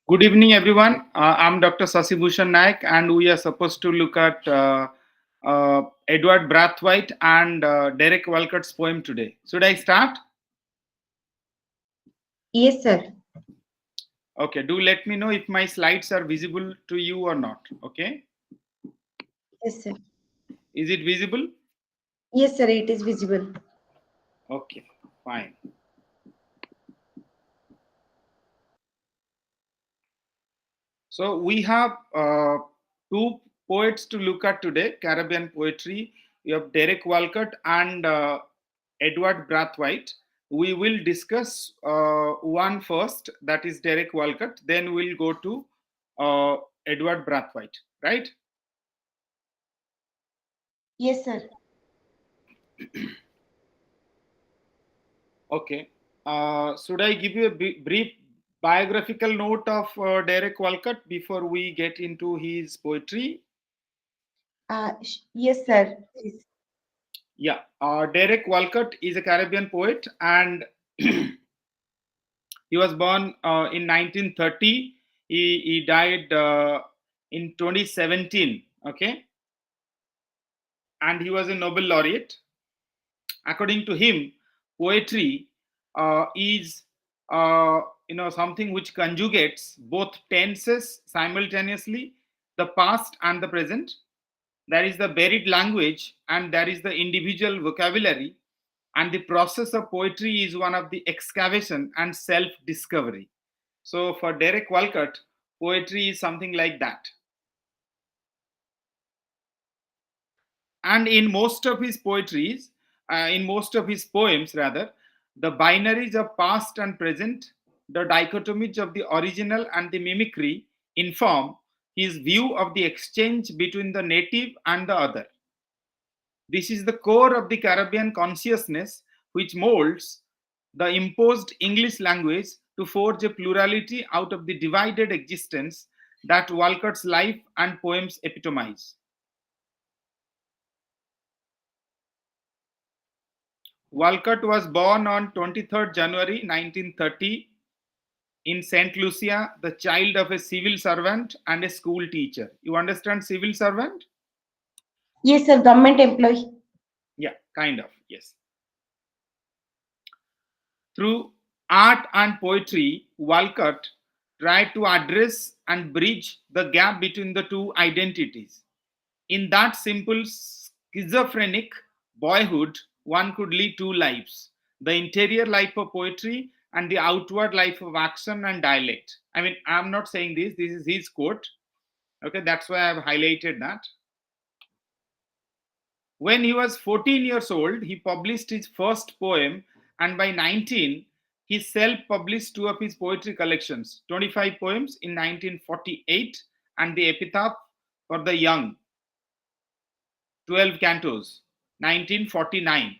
Good evening, everyone. I'm Dr. Sasibhushan Naik, and we are supposed to look at Edward Brathwaite and Derek Walcott's poem today. Should I start? Yes, sir. Okay, do let me know if my slides are visible to you or not. Okay, Yes, sir. is it visible? Yes, sir. It is visible. Okay, fine. So we have two poets to look at today, Caribbean poetry. We have Derek Walcott and Edward Brathwaite. We will discuss one first, that is Derek Walcott. Then we'll go to uh, Edward Brathwaite, right? Yes, sir. Okay. Should I give you a brief biographical note of Derek Walcott before we get into his poetry? Yes, sir. Please. Yeah, Derek Walcott is a Caribbean poet, and he was born in 1930. He died in 2017. Okay, and he was a Nobel laureate. According to him, poetry is something which conjugates both tenses simultaneously, the past and the present. There is the buried language, and there is the individual vocabulary, and the process of poetry is one of the excavation and self discovery. So for Derek Walcott, poetry is something like that. And in most of his poetries, in most of his poems rather, the binaries of past and present, the dichotomies of the original and the mimicry inform his view of the exchange between the native and the other. This is the core of the Caribbean consciousness, which molds the imposed English language to forge a plurality out of the divided existence that Walcott's life and poems epitomize. Walcott was born on 23rd January 1930 in St. Lucia, the child of a civil servant and a school teacher. You understand civil servant? Yes, sir. Government employee. Yeah, kind of, yes. Through art and poetry, Walcott tried to address and bridge the gap between the two identities. In that simple schizophrenic boyhood, one could lead two lives, the interior life of poetry and the outward life of action and dialect. I mean, I'm not saying this is his quote. Okay, that's why I've highlighted that. When he was 14 years old, he published his first poem, and by 19, he self published two of his poetry collections, 25 poems in 1948 and the Epitaph for the Young, 12 cantos, 1949.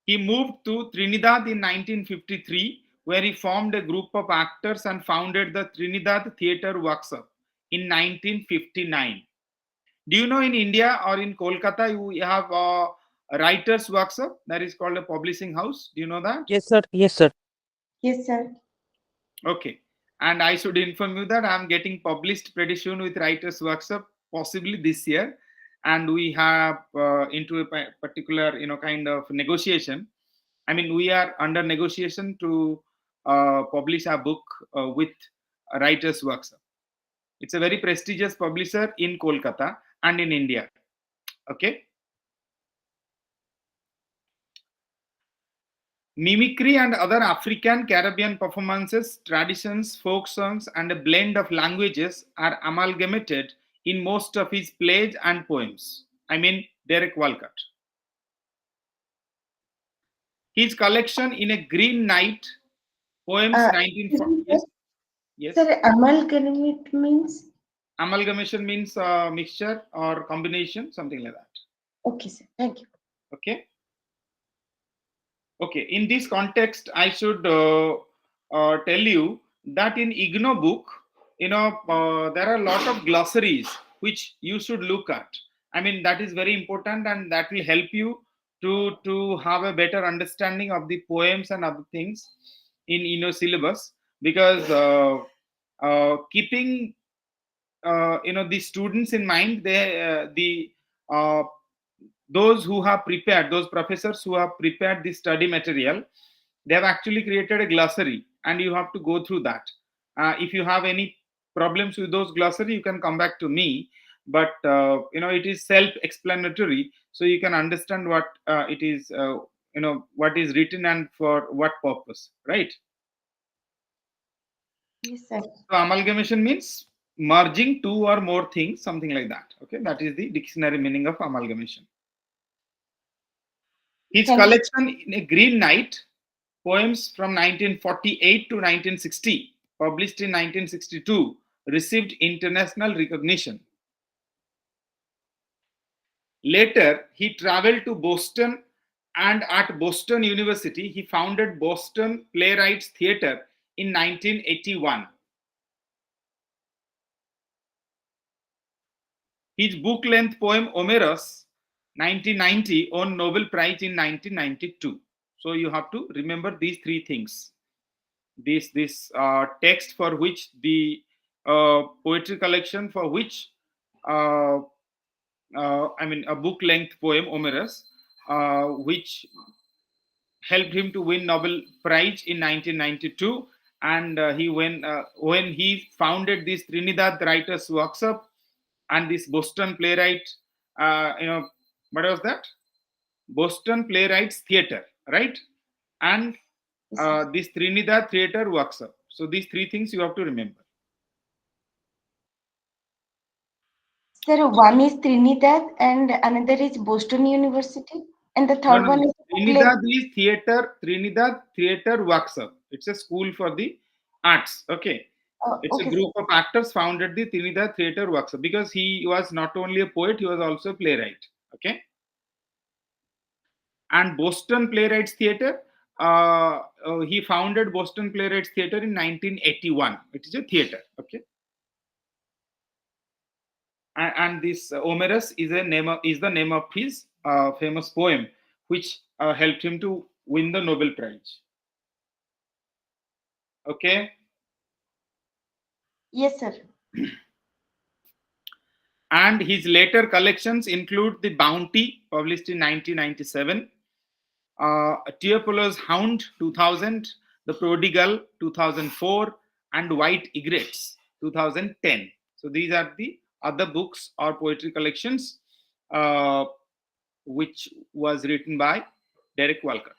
He moved to Trinidad in 1953, where he formed a group of actors and founded the Trinidad Theatre Workshop in 1959. Do you know in India or in Kolkata you have a writers workshop that is called a publishing house? Do you know that? Yes, sir. Yes, sir. Yes, sir. Okay. And I should inform you that I'm getting published pretty soon with writers workshop, possibly this year. And we have into a particular, kind of negotiation. I mean, we are under negotiation to publish a book with a writers workshop. It's a very prestigious publisher in Kolkata and in India. Okay. Mimicry and other African Caribbean performances, traditions, folk songs, and a blend of languages are amalgamated in most of his plays and poems. I mean, Derek Walcott. His collection in a Green Night, poems Excuse 1940. me, sir. Yes, yes. Sir, amalgamate means? Amalgamation means mixture or combination, something like that. Okay, sir. Thank you. Okay. Okay, in this context, I should tell you that in IGNO book, there are a lot of glossaries which you should look at. I mean, that is very important, and that will help you to have a better understanding of the poems and other things. in your syllabus, because keeping the students in mind, the uh, those who have prepared, those professors who have prepared the study material, they have actually created a glossary, and you have to go through that. If you have any problems with those glossary, you can come back to me, but it is self explanatory, so you can understand what it is, what is written and for what purpose, right? Yes, sir. So amalgamation means merging two or more things, something like that. Okay, that is the dictionary meaning of amalgamation. His Thank you. collection in A Green Night, poems from 1948 to 1960, published in 1962, received international recognition. Later, he traveled to Boston, and at Boston University, he founded Boston Playwrights Theatre in 1981. His book-length poem Omeros, 1990, won Nobel Prize in 1992. So you have to remember these three things. This text for which the poetry collection for which uh, a book-length poem Omeros, which helped him to win Nobel Prize in 1992, and he when he founded this Trinidad Writers Workshop and this Boston Playwright, what was that? Boston Playwrights Theatre, right? And Yes, sir. this Trinidad Theatre Workshop. So these three things you have to remember. Sir, one is Trinidad and another is Boston University, and the No, third no, one no. is Oakland. Trinidad Theatre Workshop. It's a school for the arts. Okay. It's a Okay, sir. group of actors founded the Trinidad Theatre Workshop, because he was not only a poet, he was also a playwright. Okay. And Boston Playwrights Theatre, he founded Boston Playwrights Theatre in 1981. It is a theatre. Okay. And this Omerus is the name of his famous poem, which helped him to win the Nobel Prize. Okay. Yes, sir. And his later collections include The Bounty, published in 1997, Teopolo's Hound, 2000, The Prodigal, 2004, and White Egrets, 2010. So these are the other books or poetry collections uh, which was written by Derek Walcott.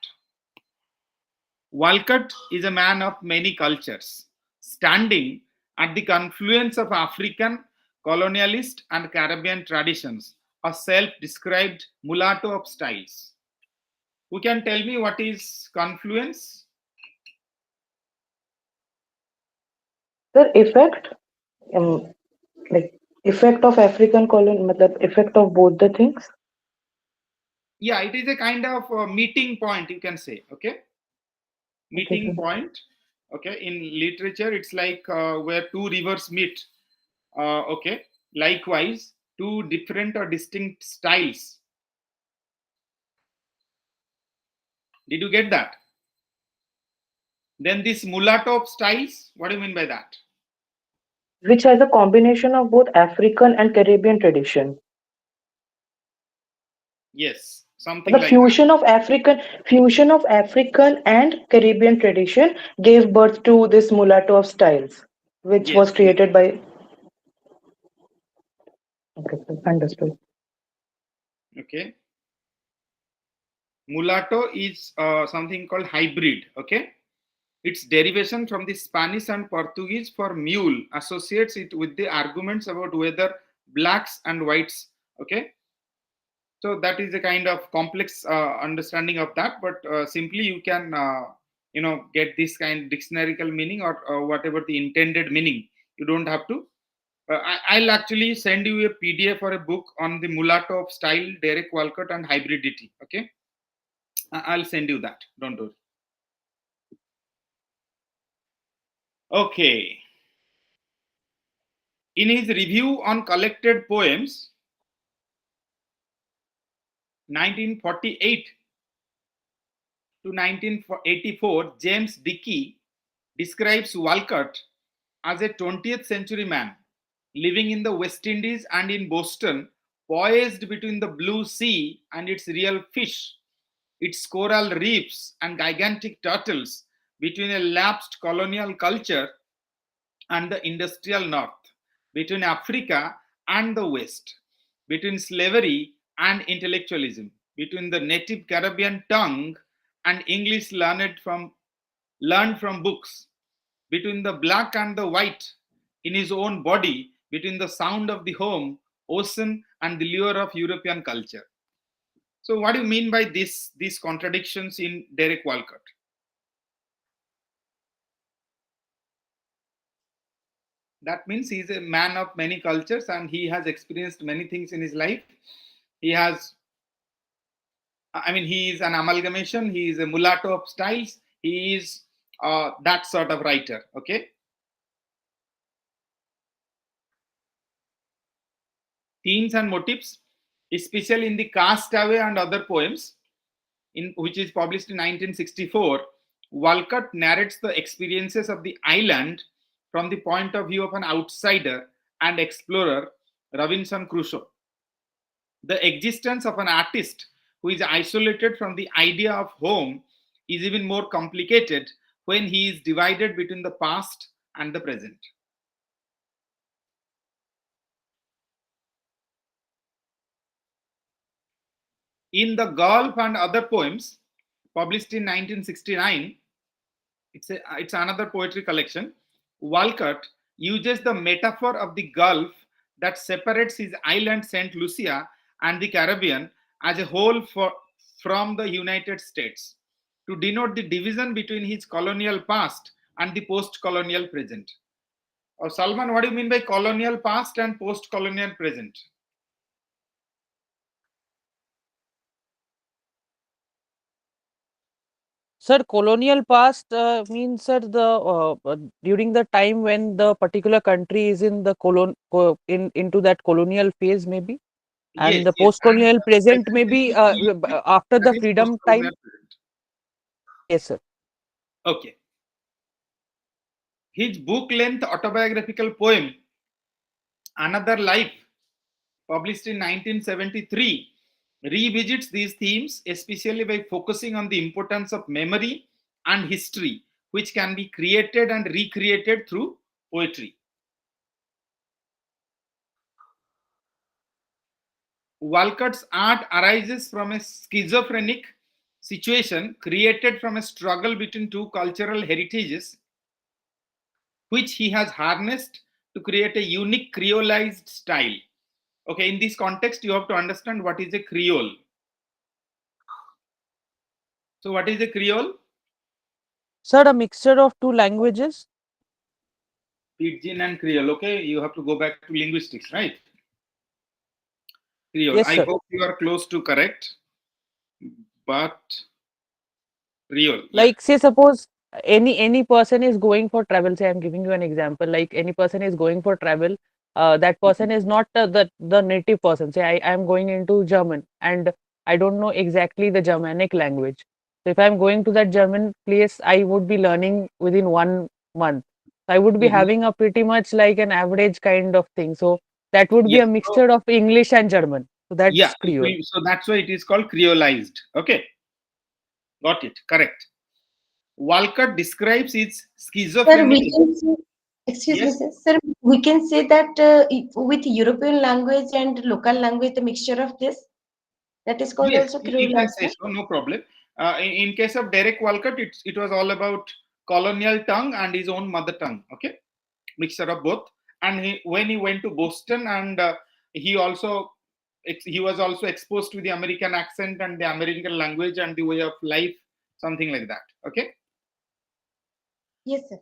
Walcott is a man of many cultures, standing at the confluence of African, colonialist, and Caribbean traditions, a self described mulatto of styles. Who can tell me what is confluence? Sir, effect, um, like effect of African colon, matlab effect of both the things. Yeah, it is a kind of meeting point, you can say. Okay, Okay, meeting sir. point. Okay, in literature, it's like where two rivers meet. Okay, likewise, two different or distinct styles. Did you get that? Then this mulatto of styles, what do you mean by that? Which has a combination of both African and Caribbean tradition. Yes, something The like that. fusion of African and Caribbean tradition gave birth to this mulatto of styles, which Yes, was yes. created by. Okay, sir, understood. Okay. Mulatto is something called hybrid. Okay. Its derivation from the Spanish and Portuguese for mule associates it with the arguments about whether blacks and whites. Okay. So that is a kind of complex understanding of that, but simply you can get this kind of dictionarical meaning, or whatever the intended meaning. You don't have to. I'll actually send you a PDF or a book on the mulatto of style, Derek Walcott, and hybridity. Okay, I'll send you that. Don't worry. Okay. In his review on collected poems, 1948, to 1984, James Dickey describes Walcott as a 20th century man living in the West Indies and in Boston, poised between the blue sea and its real fish, its coral reefs and gigantic turtles, between a lapsed colonial culture and the industrial north, between Africa and the West, between slavery and intellectualism, between the native Caribbean tongue and English learned from books, between the black and the white in his own body, between the sound of the home, ocean, and the lure of European culture. So, what do you mean by these contradictions in Derek Walcott? That means he's a man of many cultures and he has experienced many things in his life. He has, I mean, he is an amalgamation, he is a mulatto of styles, he is that sort of writer. Okay. Themes and motifs, especially in the Castaway and other poems, which is published in 1964, Walcott narrates the experiences of the island from the point of view of an outsider and explorer, Robinson Crusoe. The existence of an artist who is isolated from the idea of home is even more complicated when he is divided between the past and the present. In The Gulf and Other Poems, published in 1969, it's another poetry collection. Walcott uses the metaphor of the Gulf that separates his island St. Lucia and the Caribbean as a whole from the United States to denote the division between his colonial past and the post-colonial present. Salman, what do you mean by colonial past and post-colonial present? Sir, colonial past means, sir, the during the time when the particular country is in the into that colonial phase, maybe, and Yes, the yes. post-colonial And present, present maybe means after that the is freedom post-colonial time. present. Yes, sir. Okay. His book-length autobiographical poem, Another Life, published in 1973, revisits these themes, especially by focusing on the importance of memory and history, which can be created and recreated through poetry. Walcott's art arises from a schizophrenic situation created from a struggle between two cultural heritages, which he has harnessed to create a unique creolized style. Okay, in this context, you have to understand what is a Creole. So, what is a Creole? Sir, a mixture of two languages. Pidgin and Creole. Okay, you have to go back to linguistics, right? Creole. Yes, I sir. hope you are close to correct, but Creole. Yeah. Like, say, suppose any person is going for travel. Say, I'm giving you an example. Like, any person is going for travel. That person is not the native person. Say, I am going into German and I don't know exactly the Germanic language. So if I'm going to that German place, I would be learning within 1 month. So I would be Mhm. having a pretty much like an average kind of thing. So that would be Yeah. a So, mixture of English and German. So yeah. that's Creole. So that's why it is called Creolized. Okay. Got it. Correct. Walcott describes its Sir, schizophrenic. we can say, excuse me, Yes. sir, we can say that with European language and local language, the mixture of this, that is called Yes, also you Creole can say also. so, no problem. In case of Derek Walcott, it was all about colonial tongue and his own mother tongue. Okay, mixture of both. And when he went to Boston, and he also he was also exposed to the American accent and the American language and the way of life, something like that. Okay, Yes, sir.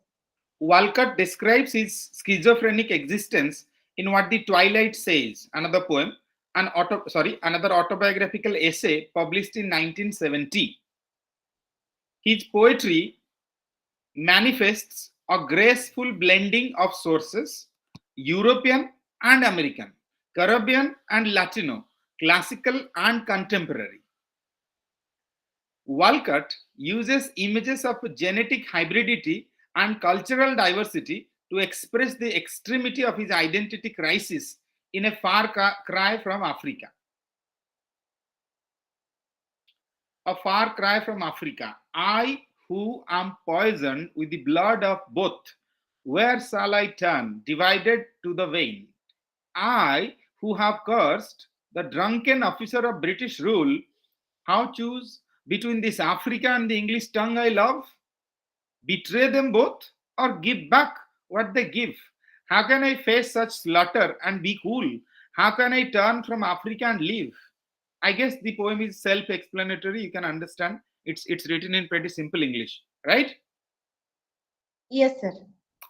Walcott describes his schizophrenic existence in What the Twilight Says, another poem, another autobiographical essay published in 1970. His poetry manifests a graceful blending of sources, European and American, Caribbean and Latino, classical and contemporary. Walcott uses images of genetic hybridity and cultural diversity to express the extremity of his identity crisis in a far cry from Africa. A far cry from Africa. I who am poisoned with the blood of both, where shall I turn, divided to the vein? I who have cursed the drunken officer of British rule, how choose between this Africa and the English tongue I love? Betray them both or give back what they give? How can I face such slaughter and be cool? How can I turn from Africa and live? I guess the poem is self-explanatory. You can understand. It's written in pretty simple English, right? Yes, sir.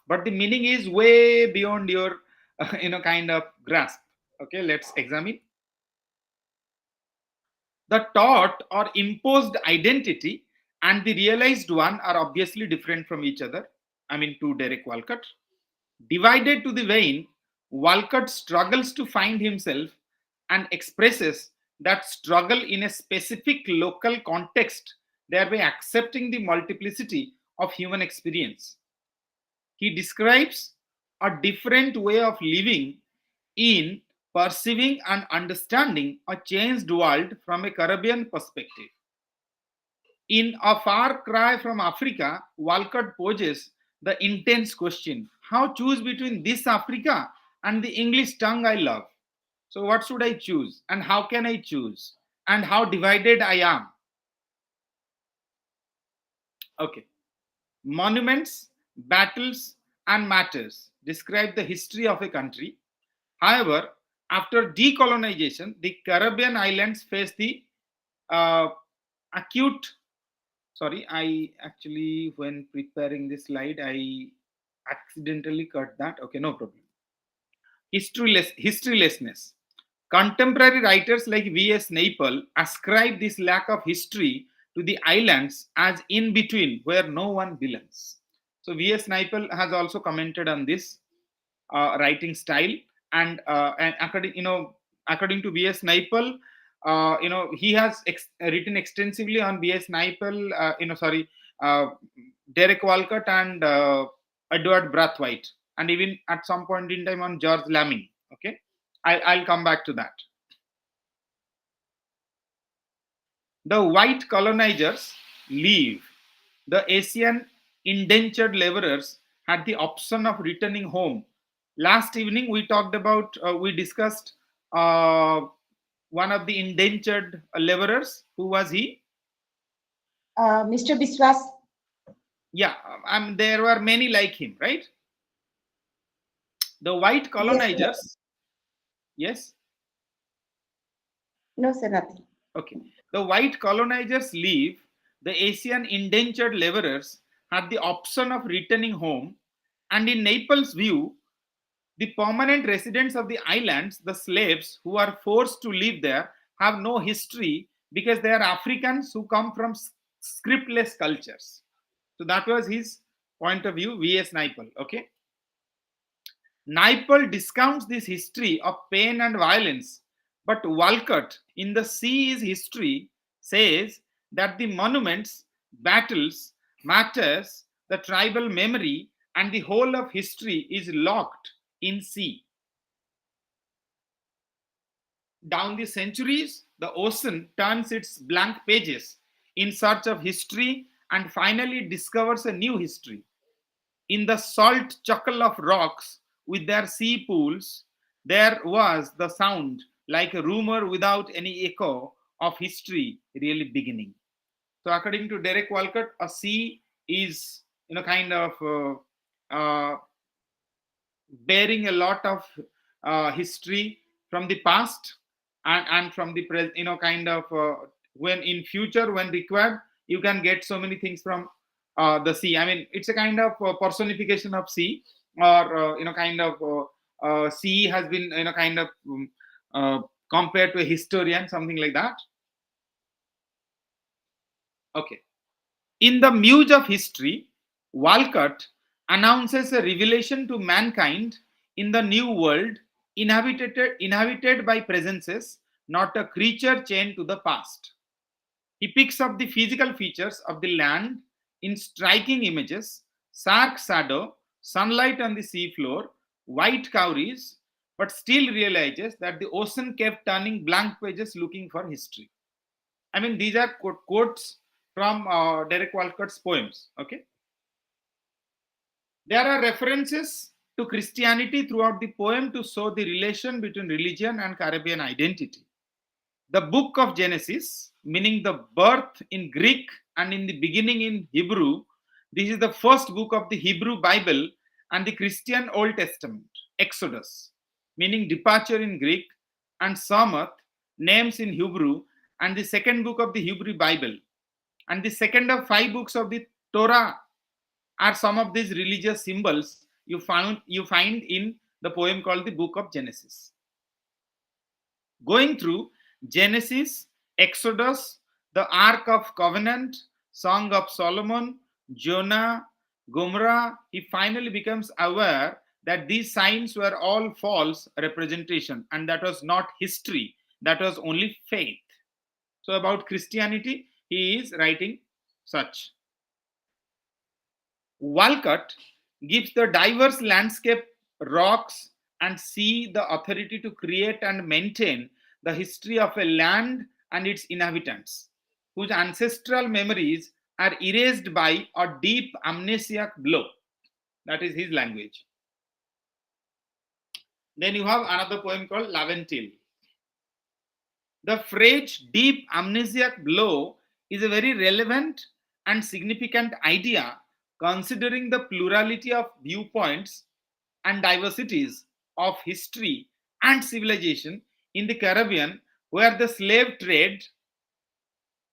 But the meaning is way beyond your, kind of grasp. Okay, let's examine. The taught or imposed identity and the realized one are obviously different from each other. I mean, to Derek Walcott. Divided to the vein, Walcott struggles to find himself and expresses that struggle in a specific local context, thereby accepting the multiplicity of human experience. He describes a different way of living in perceiving and understanding a changed world from a Caribbean perspective. In A Far Cry from Africa, Walcott poses the intense question: how choose between this Africa and the English tongue I love? So, what should I choose? And how can I choose? And how divided I am? Okay. Monuments, battles, and matters describe the history of a country. However, after decolonization, the Caribbean islands face the uh, acute. Sorry, I actually, when preparing this slide, I accidentally cut that. Okay, no problem. Historylessness. Contemporary writers like V.S. Naipaul ascribe this lack of history to the islands as in between where no one belongs. So V.S. Naipaul has also commented on this writing style, and according to V.S. Naipaul, he has written extensively on V.S. Naipaul, uh, Derek Walcott and Edward Brathwaite, and even at some point in time on George Lamming. Okay, I'll come back to that. The white colonizers leave. The Asian indentured laborers had the option of returning home. Last evening, we discussed one of the indentured laborers. Who was he? Mr. Biswas. Yeah, there were many like him, right? The white Yes, sir. colonizers, yes? No, sir, nothing. Okay. The white colonizers leave. The Asian indentured laborers had the option of returning home. And in Naples' view, the permanent residents of the islands, the slaves who are forced to live there, have no history because they are Africans who come from scriptless cultures. So that was his point of view, V.S. Naipaul. Okay. Naipaul discounts this history of pain and violence, but Walcott, in The Sea is History, says that the monuments, battles, matters, the tribal memory, and the whole of history is locked in sea. Down the centuries, the ocean turns its blank pages in search of history and finally discovers a new history. In the salt chuckle of rocks with their sea pools, there was the sound like a rumor without any echo of history really beginning. So, according to Derek Walcott, a sea is, kind of bearing a lot of history from the past and from the present, kind of when in future, when required, you can get so many things from the sea. I mean, it's a kind of personification of sea, or kind of sea has been kind of compared to a historian, something like that. Okay. In the Muse of History, Walcott announces a revelation to mankind in the new world inhabited by presences, not a creature chained to the past. He picks up the physical features of the land in striking images: stark shadow, sunlight on the seafloor, white cowries, but still realizes that the ocean kept turning blank pages looking for history. I mean, these are quotes from Derek Walcott's poems. Okay, there are references to Christianity throughout the poem to show the relation between religion and Caribbean identity. The book of Genesis, meaning the birth in Greek and in the beginning in Hebrew, this is the first book of the Hebrew Bible and the Christian Old Testament. Exodus, meaning departure in Greek, and Samoth, names in Hebrew, and the second book of the Hebrew Bible. And the second of 5 books of the Torah are some of these religious symbols you find in the poem called the Book of Genesis. Going through Genesis, Exodus, the Ark of Covenant, Song of Solomon, Jonah, Gomorrah, he finally becomes aware that these signs were all false representation and that was not history, that was only faith. So about Christianity, he is writing such. Walcott gives the diverse landscape, rocks, and sea the authority to create and maintain the history of a land and its inhabitants, whose ancestral memories are erased by a deep amnesiac blow. That is his language. Then you have another poem called Laventil. The phrase deep amnesiac blow is a very relevant and significant idea considering the plurality of viewpoints and diversities of history and civilization in the Caribbean, where the slave trade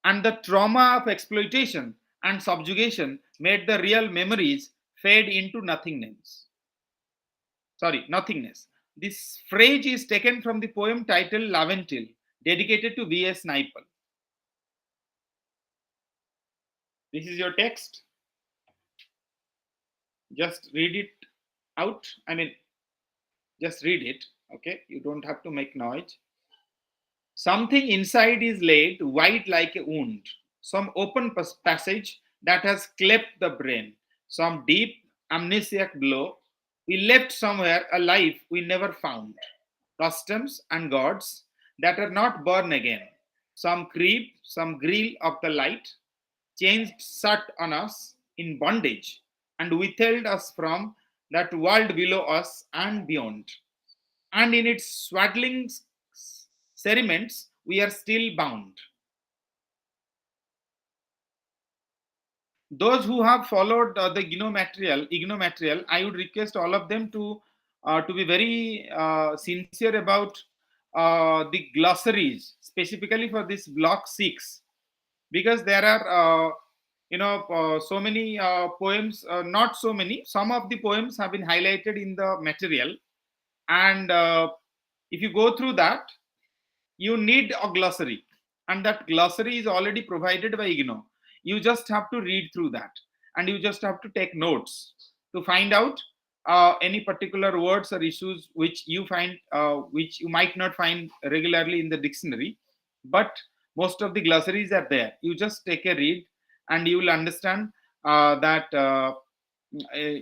and the trauma of exploitation and subjugation made the real memories fade into nothingness. Nothingness. This phrase is taken from the poem titled Laventil, dedicated to V.S. Naipaul. This is your text. Just read it out. I mean, just read it. Okay, you don't have to make noise. Something inside is laid wide like a wound, some open passage that has cleft the brain, some deep amnesiac blow. We left somewhere a life we never found, customs and gods that are not born again, some creep, some grill of the light, changed shut on us in bondage and withheld us from that world below us and beyond. And in its swaddling cerements, we are still bound. Those who have followed the ignomaterial, I would request all of them to be very sincere about the glossaries, specifically for this block 6, because there are so many poems, not so many, some of the poems have been highlighted in the material, and if you go through that, you need a glossary, and that glossary is already provided by IGNO. You just have to read through that, and you just have to take notes to find out any particular words or issues which you find which you might not find regularly in the dictionary, but most of the glossaries are there. You just take a read and you will understand that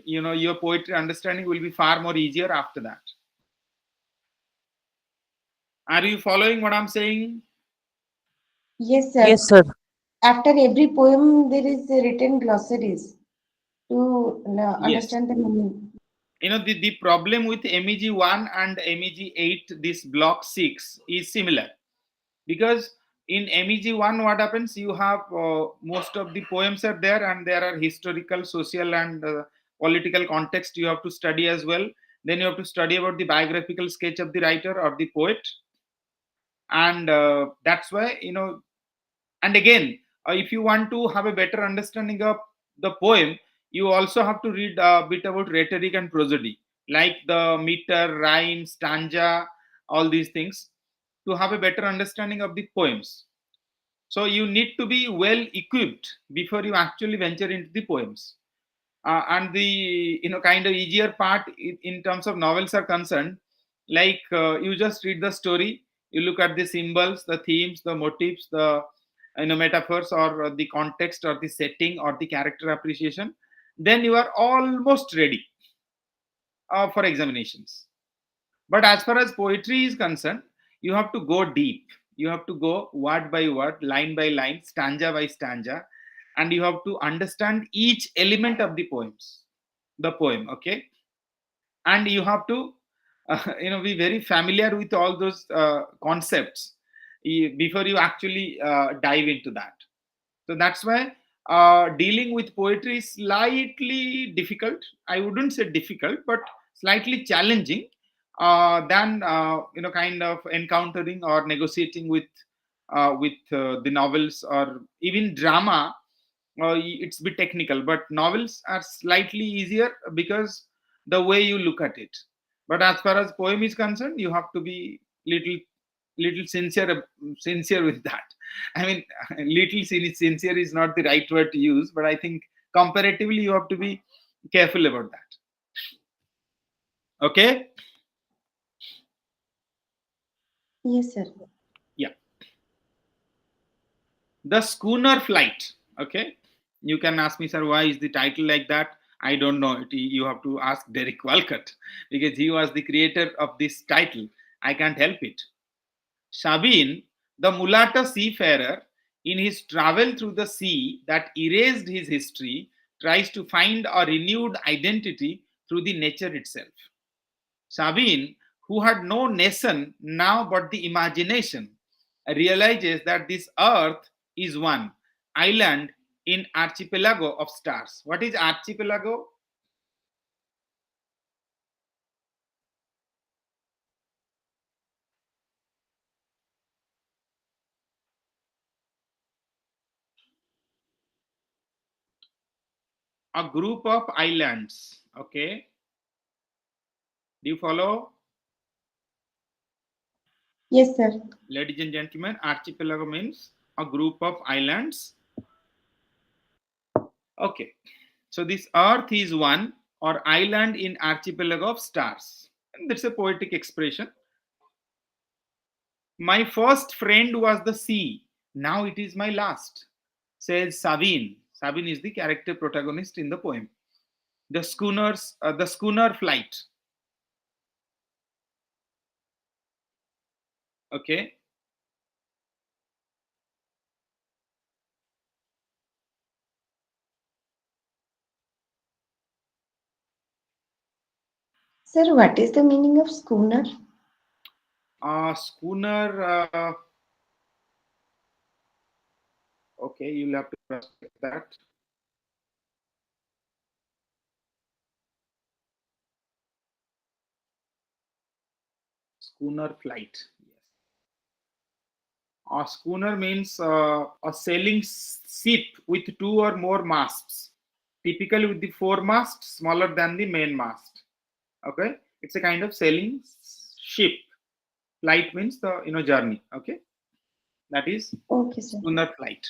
your poetry understanding will be far more easier after that. Are you following what I'm saying? Yes, sir. Yes, sir. After every poem, there is a written glossaries to Yes. understand the meaning. The problem with MEG-1 and MEG-8, this block 6, is similar, because in MEG-1 what happens, you have most of the poems are there, and there are historical, social, and political context you have to study as well. Then you have to study about the biographical sketch of the writer or the poet, and that's why, and again, if you want to have a better understanding of the poem, you also have to read a bit about rhetoric and prosody, like the meter, rhyme, stanza, all these things, to have a better understanding of the poems. So you need to be well equipped before you actually venture into the poems. And the kind of easier part in terms of novels are concerned, like you just read the story, you look at the symbols, the themes, the motifs, the metaphors or the context or the setting or the character appreciation, then you are almost ready for examinations. But as far as poetry is concerned, you have to go deep. You have to go word by word, line by line, stanza by stanza, and you have to understand each element of the poem. Okay, and you have to, be very familiar with all those concepts before you actually dive into that. So that's why dealing with poetry is slightly difficult. I wouldn't say difficult, but slightly challenging than kind of encountering or negotiating with the novels or even drama. It's a bit technical, but novels are slightly easier because the way you look at it. But as far as poem is concerned, you have to be little sincere with that. I mean, sincere is not the right word to use, but I think comparatively you have to be careful about that. Okay. Yes, sir. Yeah. The Schooner Flight. Okay. You can ask me, sir, why is the title like that? I don't know. You have to ask Derek Walcott because he was the creator of this title. I can't help it. Sabine, the mulatto seafarer, in his travel through the sea that erased his history, tries to find a renewed identity through the nature itself. Sabine, who had no nation now but the imagination, realizes that this earth is one island in archipelago of stars. What is archipelago? A group of islands. Okay. Do you follow? Yes, sir. Ladies and gentlemen, archipelago means a group of islands. Okay. So this earth is one or island in archipelago of stars. And that's a poetic expression. My first friend was the sea. Now it is my last, says Sabine. Sabine is the character protagonist in the poem. The schooner flight. Okay. Sir, what is the meaning of schooner? Schooner. Okay, you'll have to respect that. Schooner flight. Yes. A schooner means a sailing ship with two or more masts, typically with the foremast smaller than the main mast. Okay, it's a kind of sailing ship. Flight means the journey. Okay, that is Okay, sir. schooner flight.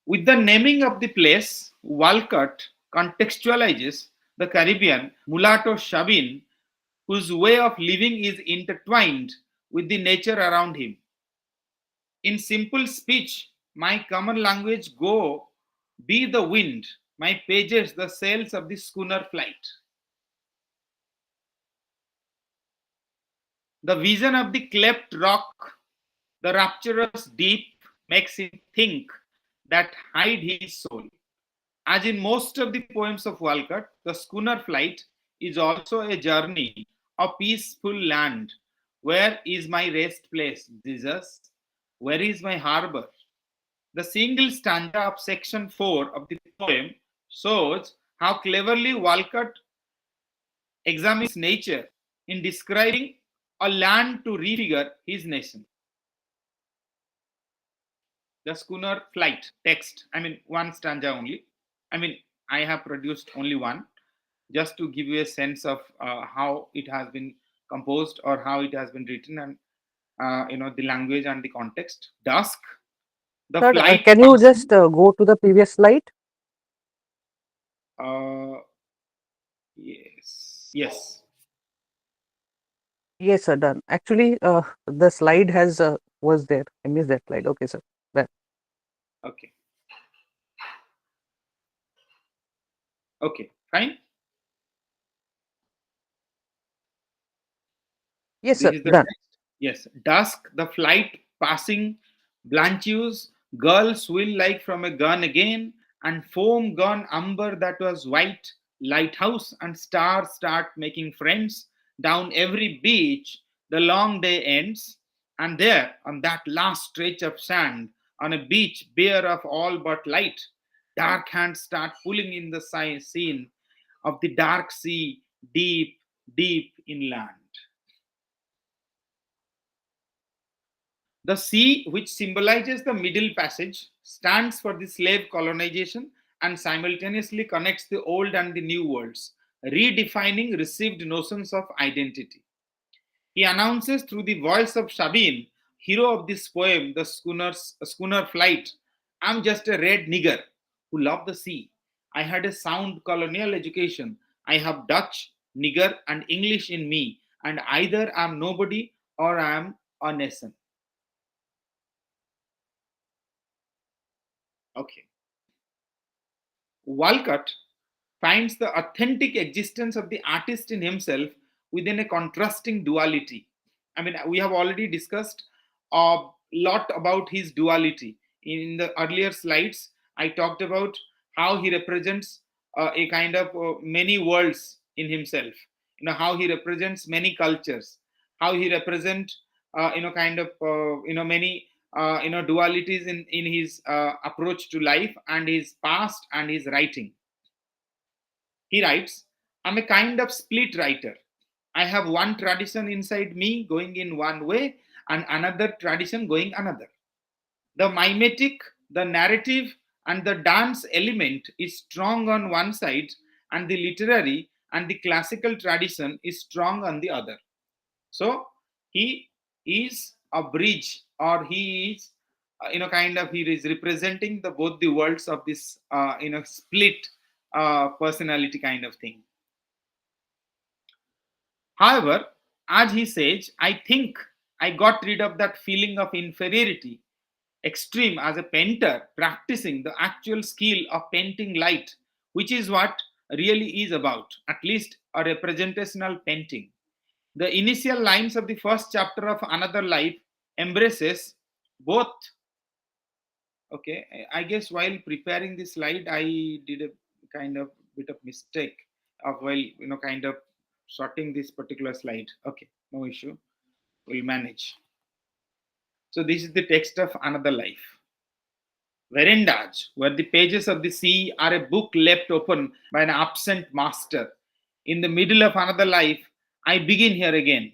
With the naming of the place, Walcott contextualizes the Caribbean mulatto Sabine, whose way of living is intertwined with the nature around him. In simple speech, my common language go be the wind, my pages the sails of the schooner flight. The vision of the cleft rock, the rapturous deep, makes him think that hide his soul. As in most of the poems of Walcott, the schooner flight is also a journey, a peaceful land. Where is my rest place, Jesus? Where is my harbor? The single stanza of section 4 of the poem shows how cleverly Walcott examines nature in describing a land to refigure his nation. The schooner flight text, I mean, one stanza only. I mean, I have produced only one just to give you a sense of how it has been composed or how it has been written and the language and the context. Dusk, the Sir, flight can you passing. just go to the previous slide? Uh, yes. Yes, sir, done. Actually, the slide has was there. I missed that slide. Okay, sir. That. Okay. Okay. Fine. Yes, This sir. is the Done. text. Yes. Dusk, the flight passing, Blanche's girls will like from a gun again, and foam gone umber that was white, lighthouse and stars start making friends. Down every beach, the long day ends, and there, on that last stretch of sand, on a beach bare of all but light, dark hands start pulling in the scene of the dark sea, deep, deep inland. The sea, which symbolizes the Middle Passage, stands for the slave colonization and simultaneously connects the old and the new worlds, redefining received notions of identity. He announces through the voice of Sabine, hero of this poem, the schooner flight, I'm just a red nigger who loved the sea. I had a sound colonial education. I have Dutch, nigger, and English in me, and either I'm nobody or I'm a nation. Okay. Walcott finds the authentic existence of the artist in himself within a contrasting duality. I mean, we have already discussed a lot about his duality. In the earlier slides, I talked about how he represents a kind of many worlds in himself. How he represents many cultures, how he represents kind of many dualities in his approach to life and his past and his writing. He writes, I'm a kind of split writer. I have one tradition inside me going in one way and another tradition going another. The mimetic, the narrative, and the dance element is strong on one side, and the literary and the classical tradition is strong on the other. So he is a bridge, or he is, kind of, he is representing the both the worlds of this, split personality kind of thing. However, as he says, I think I got rid of that feeling of inferiority extreme as a painter practicing the actual skill of painting light, which is what really is about, at least a representational painting. The initial lines of the first chapter of Another Life embraces both. Okay, I guess while preparing this slide, I did a kind of bit of mistake of while kind of sorting this particular slide. Okay, no issue, we'll manage. So this is the text of Another Life. Verandas, where the pages of the sea are a book left open by an absent master. In the middle of another life, I begin here again.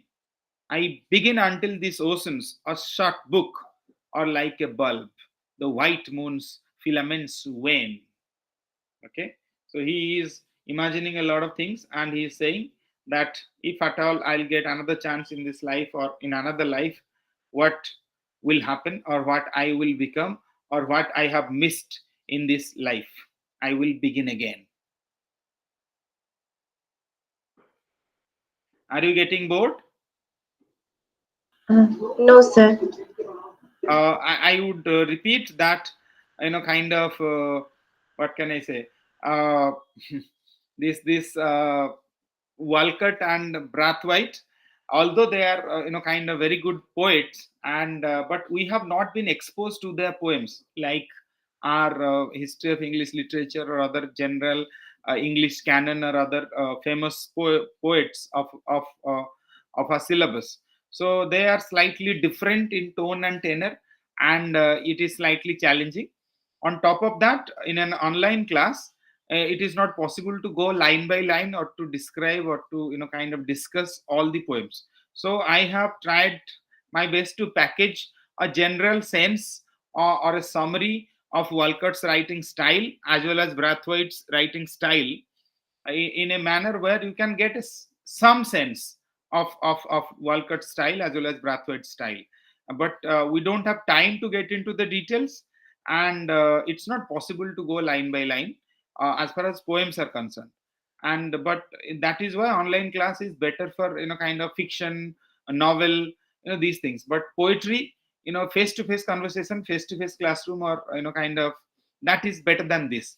I begin until these oceans are shut book or like a bulb. The white moon's filaments wane. Okay, so he is imagining a lot of things, and he is saying that if at all I'll get another chance in this life or in another life, what will happen, or what I will become, or what I have missed in this life, I will begin again. Are you getting bored? No, sir. I would repeat that, kind of, what can I say? Uh, this Walcott and Brathwaite, although they are kind of very good poets, and but we have not been exposed to their poems like our history of English literature or other general English canon or other famous poets of our syllabus. So they are slightly different in tone and tenor, and it is slightly challenging. On top of that, in an online class, it is not possible to go line by line or to describe or to kind of discuss all the poems. So I have tried my best to package a general sense, or a summary of Walcott's writing style as well as Brathwaite's writing style, in a manner where you can get some sense of Walcott's style as well as Brathwaite's style. But we don't have time to get into the details, and it's not possible to go line by line as far as poems are concerned. And but that is why online class is better for kind of fiction, a novel, these things. But poetry, face to face conversation, face to face classroom, or kind of, that is better than this.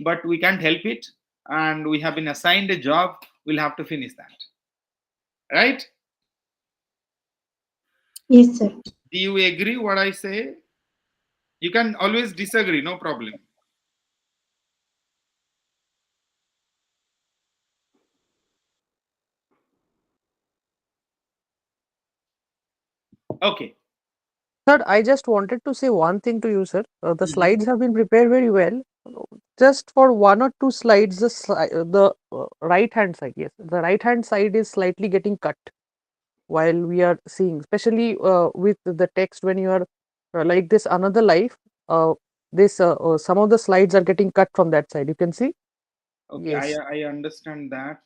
But we can't help it, and we have been assigned a job, we'll have to finish that, right? Yes, sir. Do you agree what I say? You can always disagree, no problem. Okay. Sir, I just wanted to say one thing to you, sir. The Mhm. slides have been prepared very well. Just for one or two slides, the right hand side, yes, the right hand side is slightly getting cut while we are seeing, especially with the text when you are like this another life. This some of the slides are getting cut from that side. You can see. Okay, Yes. I understand that.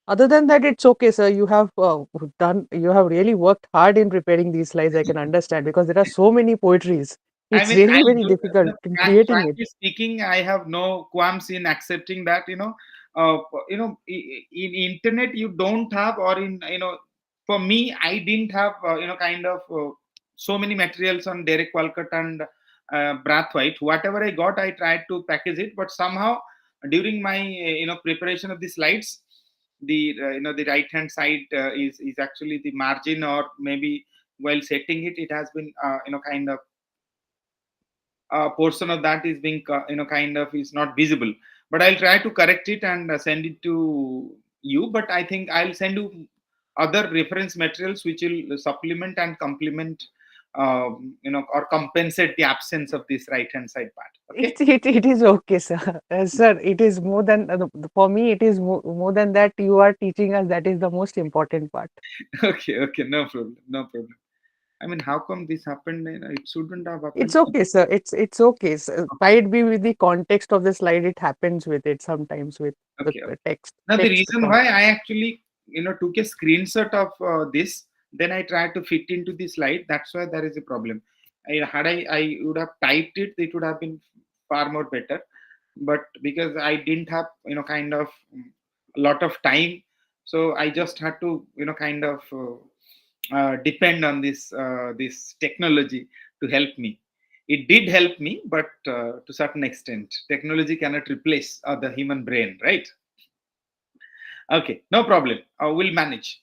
Other than that, it's okay, sir. You have you have really worked hard in preparing these slides. I can understand because there are so many poetries. I It's mean, I really very do, difficult no, in creating it. frankly speaking, I have no qualms in accepting that, uh, in internet you don't have, or in, for me, I didn't have, kind of so many materials on Derek Walcott and Brathwaite. Whatever I got, I tried to package it, but somehow during my, preparation of the slides, the, the right hand side is actually the margin, or maybe while setting it, it has been, kind of portion of that is being kind of is not visible, but I'll try to correct it and send it to you. But I think I'll send you other reference materials which will supplement and complement, or compensate the absence of this right hand side part. Okay. It is okay, sir. Sir, it is more than for me. It is more than that. You are teaching us. That is the most important part. Okay, no problem, no problem. I mean, how come this happened? It shouldn't have happened. It's okay, sir. It's okay. Sir. Might be with the context of the slide. It happens with it sometimes with the Okay, okay. text Now the text reason why context. I actually, took a screenshot of this, then I tried to fit into the slide. That's why there is a problem. I would have typed it, it would have been far more better. But because I didn't have, kind of, a lot of time, so I just had to, kind of depend on this technology to help me. It did help me, but to certain extent, technology cannot replace the human brain, right? Okay, no problem. We'll manage.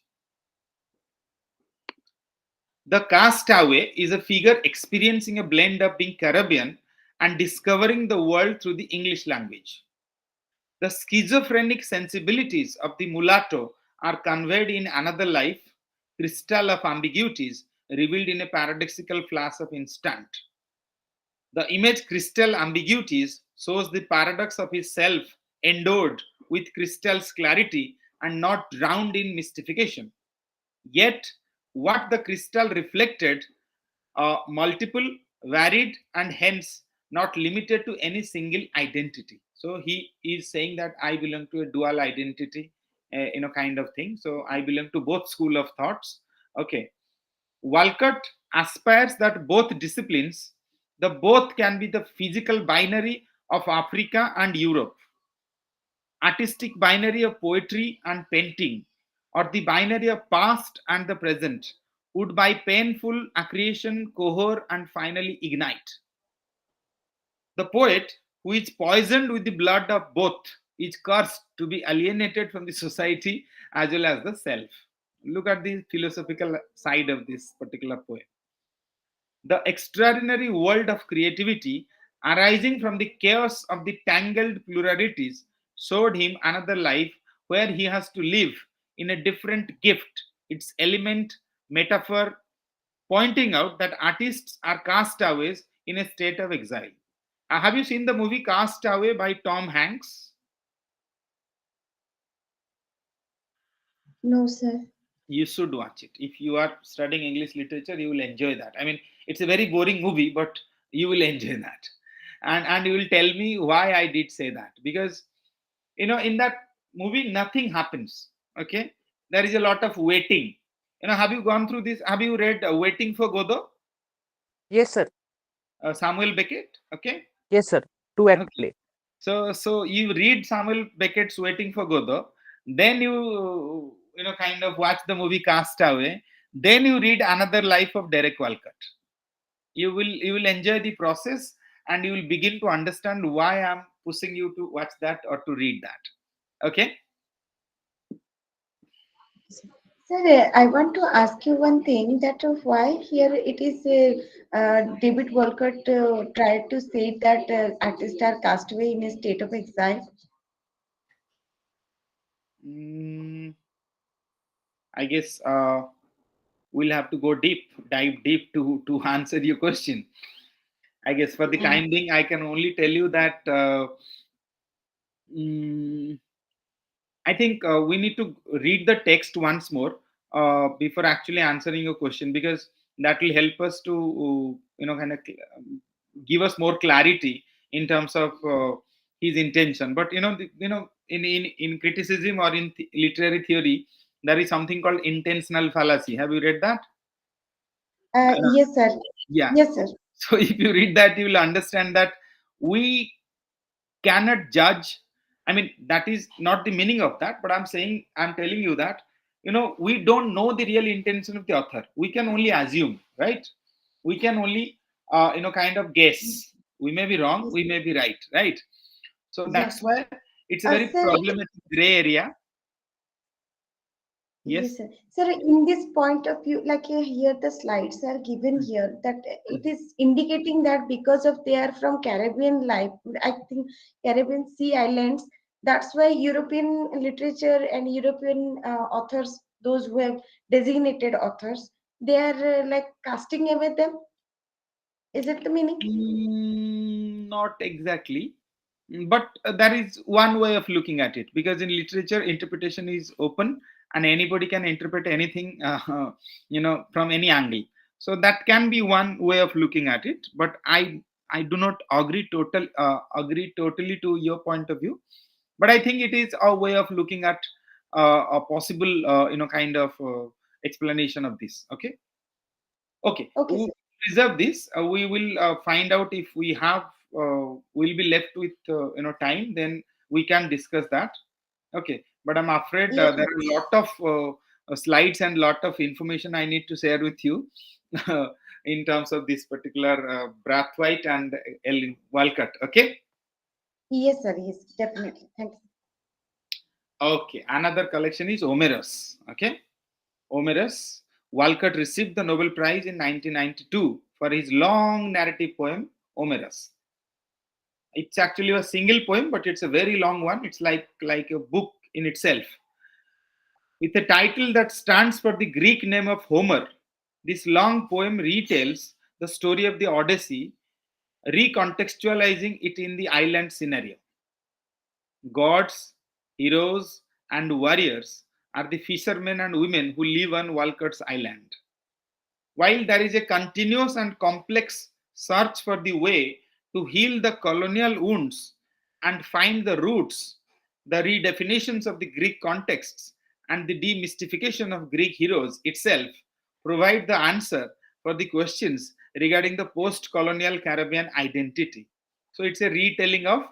The castaway is a figure experiencing a blend of being Caribbean and discovering the world through the English language. The schizophrenic sensibilities of the mulatto are conveyed in another life, crystal of ambiguities, revealed in a paradoxical flash of instant. The image crystal ambiguities shows the paradox of his self endowed with crystal's clarity and not drowned in mystification. Yet, what the crystal reflected, multiple, varied, and hence not limited to any single identity. So he is saying that I belong to a dual identity, kind of thing. So I belong to both school of thoughts. Okay. Walcott aspires that both disciplines, the both can be the physical binary of Africa and Europe, artistic binary of poetry and painting, or the binary of past and the present, would by painful accretion cohere and finally ignite. The poet, who is poisoned with the blood of both, is cursed to be alienated from the society as well as the self. Look at the philosophical side of this particular poem. The extraordinary world of creativity arising from the chaos of the tangled pluralities showed him another life where he has to live in a different gift, its element, metaphor, pointing out that artists are castaways in a state of exile. Have you seen the movie Castaway by Tom Hanks? No, sir. You should watch it. If you are studying English literature, you will enjoy that. I mean, it's a very boring movie, but you will enjoy that. And you will tell me why I did say that. Because, in that movie nothing happens. Okay. There is a lot of waiting. Have you gone through this? Have you read Waiting for Godot? Yes, sir. Samuel Beckett. Okay. Yes, sir. Two act Okay. play. So you read Samuel Beckett's Waiting for Godot, then you kind of watch the movie Castaway, then you read Another Life of Derek Walcott. you will enjoy the process, and you will begin to understand why I'm pushing you to watch that or to read that. Okay. Sir, I want to ask you one thing that why here it is David Walcott tried to say that artists are cast away in a state of exile. Mm, I guess we'll have to go dive deep to answer your question. I guess for the Uh, time being, I can only tell you that mm, I think we need to read the text once more before actually answering your question, because that will help us to kind of give us more clarity in terms of his intention. But in criticism or in literary theory, there is something called intentional fallacy. Have you read that? yes, sir. Yeah. Yes, sir. So if you read that, you will understand that we cannot judge. I mean, that is not the meaning of that, but I'm telling you that we don't know the real intention of the author. We can only assume, right? We can only kind of guess. We may be wrong, Yes, we may be right, right? So yes. that's why it's a very Sir, problematic gray area. yes, Yes. sir. Sir, in this point of view, like here the slides are given Mm, here that it mm. is indicating that because of they are from Caribbean life, I think Caribbean sea islands, that's why European literature and European authors, those who have designated authors, they are like casting away them. Is it the meaning? Not exactly. But there is one way of looking at it, because in literature, interpretation is open and anybody can interpret anything, from any angle. So that can be one way of looking at it. But I do not agree totally to your point of view. But I think it is a way of looking at a possible, kind of explanation of this. Okay. Okay, Okay, we'll sir. reserve this. We will find out if we have. We'll be left with time. Then we can discuss that. Okay, but I'm afraid Yes, there sir. are a lot of slides and lot of information I need to share with you in terms of this particular Brathwaite and Ellen Walcott. Okay. Yes, sir. Yes, definitely. Thank you. Okay. Another collection is Omerus. Okay. Omerus. Walcott received the Nobel Prize in 1992 for his long narrative poem Omerus. It's actually a single poem, but it's a very long one. It's like a book in itself, with a title that stands for the Greek name of Homer. This long poem retells the story of the Odyssey, recontextualizing it in the island scenario. Gods, heroes, and warriors are the fishermen and women who live on Walcott's island. While there is a continuous and complex search for the way to heal the colonial wounds and find the roots, the redefinitions of the Greek contexts and the demystification of Greek heroes itself provide the answer for the questions regarding the post colonial Caribbean identity. So it's a retelling of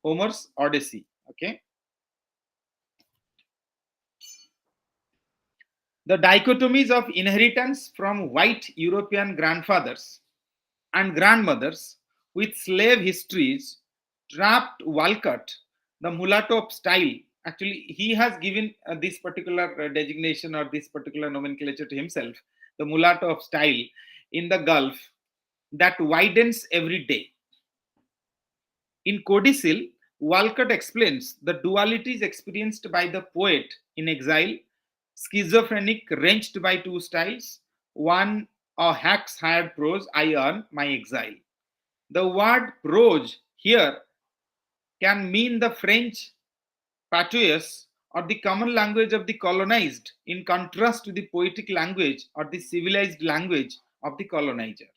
Homer's Odyssey. Okay. The dichotomies of inheritance from white European grandfathers and grandmothers with slave histories trapped Walcott, the mulatto of style. Actually, he has given this particular designation or this particular nomenclature to himself, the mulatto of style in the Gulf that widens every day. In Codicil, Walcott explains the dualities experienced by the poet in exile, schizophrenic, wrenched by two styles. One, a hack's hired prose, I earn my exile. The word prose here can mean the French patois or the common language of the colonized, in contrast to the poetic language or the civilized language of the colonizer.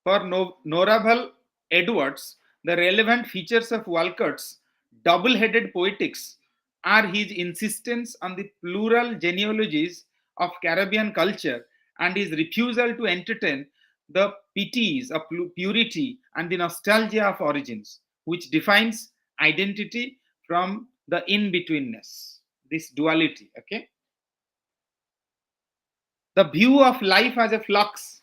For Norabel Edwards, the relevant features of Walcott's double headed poetics are his insistence on the plural genealogies of Caribbean culture and his refusal to entertain the pities of purity and the nostalgia of origins, which defines identity from the in betweenness, this duality. Okay. The view of life as a flux,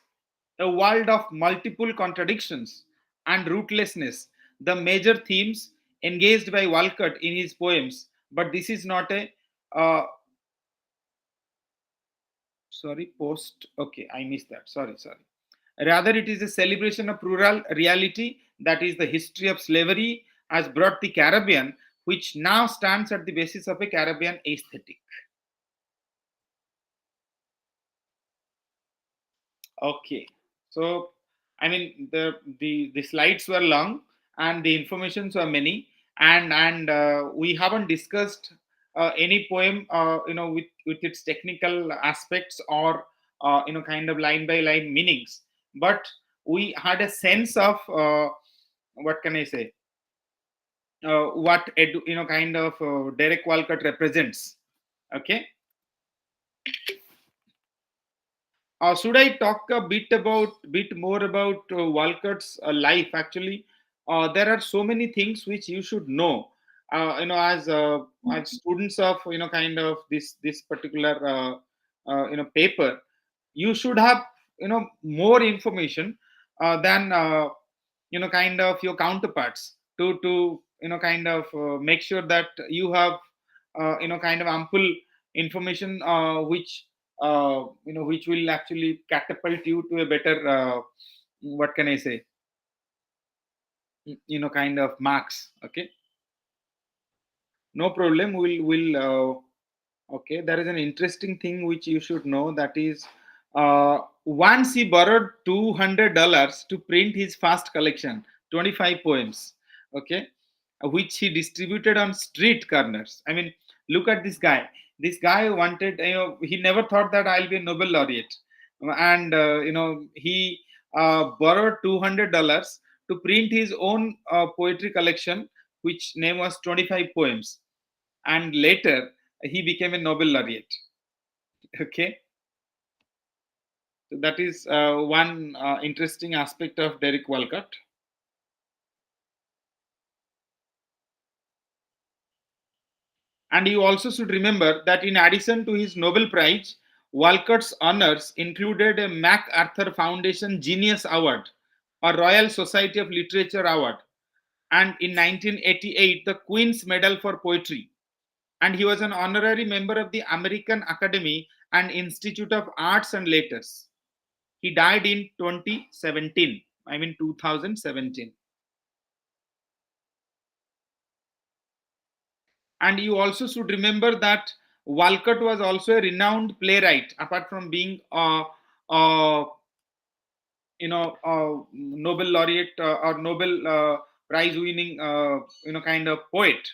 a world of multiple contradictions and rootlessness, the major themes engaged by Walcott in his poems. But this is not a uh, sorry post. Okay, I missed that. Sorry. Rather, it is a celebration of plural reality, that is, the history of slavery has brought the Caribbean, which now stands at the basis of a Caribbean aesthetic. Okay, so I mean the slides were long and the informations were many, and we haven't discussed any poem, with its technical aspects or kind of line by line meanings, but we had a sense of what can I say, what kind of Derek Walcott represents. Okay. Should I talk a bit more about Walcott's life? Actually, there are so many things which you should know. As students of kind of this particular paper, you should have more information than kind of your counterparts, to kind of make sure that you have kind of ample information, which will actually catapult you to a better what can I say, kind of marks. Okay, no problem. Okay, there is an interesting thing which you should know, that is, once he borrowed $200 to print his first collection, 25 poems. Okay, which he distributed on street corners. I mean, look at this guy. This guy wanted, he never thought that I'll be a Nobel laureate, and he borrowed $200 to print his own poetry collection, which name was 25 poems, and later he became a Nobel laureate. Okay, so that is one interesting aspect of Derek Walcott. And you also should remember that in addition to his Nobel Prize, Walcott's honors included a MacArthur Foundation Genius Award, a Royal Society of Literature Award, and in 1988 the Queen's Medal for Poetry. And he was an honorary member of the American Academy and Institute of Arts and Letters. He died in 2017, I mean 2017. And you also should remember that Walcott was also a renowned playwright, apart from being a Nobel laureate or Nobel prize winning kind of poet.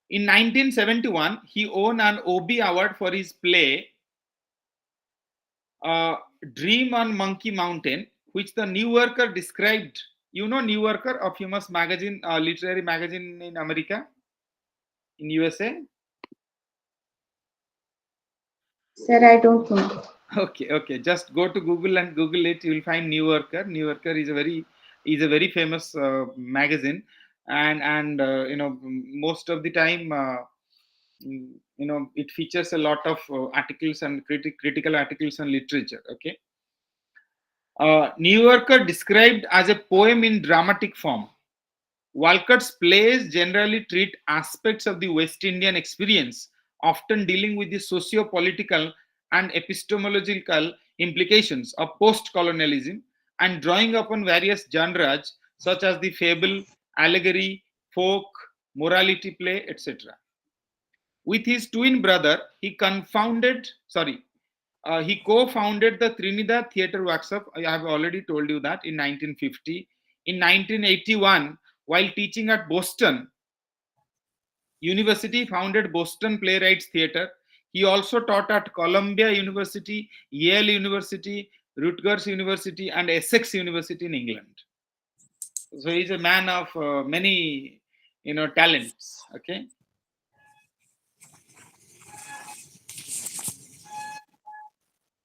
In 1971, he won an Obie Award for his play Dream on Monkey Mountain, which the New Yorker described. You know New Yorker, a famous magazine, literary magazine in America, in USA. Sir, I don't know. Okay. Just go to Google and Google it. You will find New Yorker. New Yorker is a very famous magazine, and most of the time, it features a lot of articles and critical articles on literature. Okay. New Yorker described as a poem in dramatic form. Walcott's plays generally treat aspects of the West Indian experience, often dealing with the socio-political and epistemological implications of post-colonialism, and drawing upon various genres such as the fable, allegory, folk, morality play, etc. With his twin brother, he co-founded the Trinidad Theatre Workshop. I have already told you that in 1950. In 1981, while teaching at Boston University, founded Boston Playwrights Theatre. He also taught at Columbia University, Yale University, Rutgers University, and Essex University in England. So he's a man of many, talents. Okay.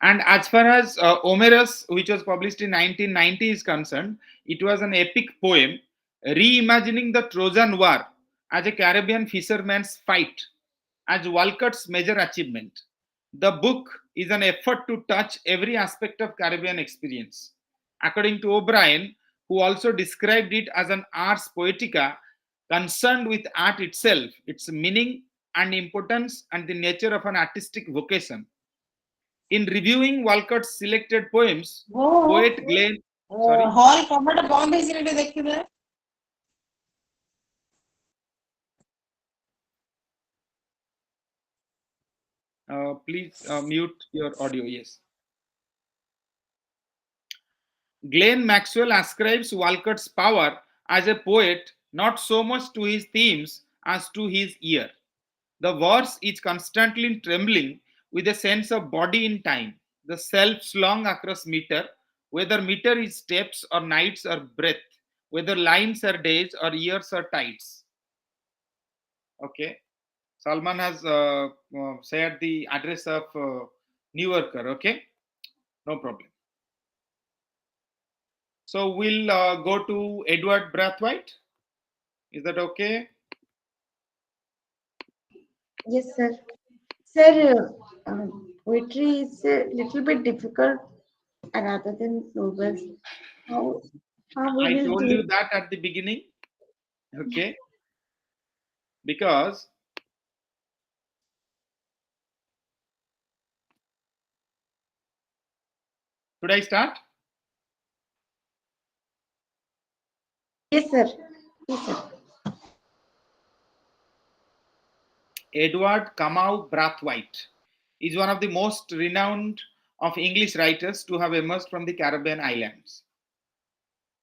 And as far as Omerus, which was published in 1990, is concerned, it was an epic poem reimagining the Trojan War as a Caribbean fisherman's fight as Walcott's major achievement. The book is an effort to touch every aspect of Caribbean experience. According to O'Brien, who also described it as an ars poetica concerned with art itself, its meaning and importance, and the nature of an artistic vocation. In reviewing Walcott's selected poems, poet Glenn, sorry, हॉल कमर बॉम्ब भेजी देखिए please mute your audio. Yes. Glenn Maxwell ascribes Walcott's power as a poet not so much to his themes as to his ear. The verse is constantly trembling with a sense of body in time, the self slung across meter, whether meter is steps or nights or breath, whether lines are days or years or tides. Okay. Salman has shared the address of New Yorker. Okay. No problem. So we'll go to Edward Brathwaite. Is that okay? Yes, sir. Sir, poetry is a little bit difficult rather than novels. How we I will told do? you that at the beginning. Okay. Because should I start? Yes, sir. Yes, sir. Edward Kamau Brathwaite is one of the most renowned of English writers to have emerged from the Caribbean islands.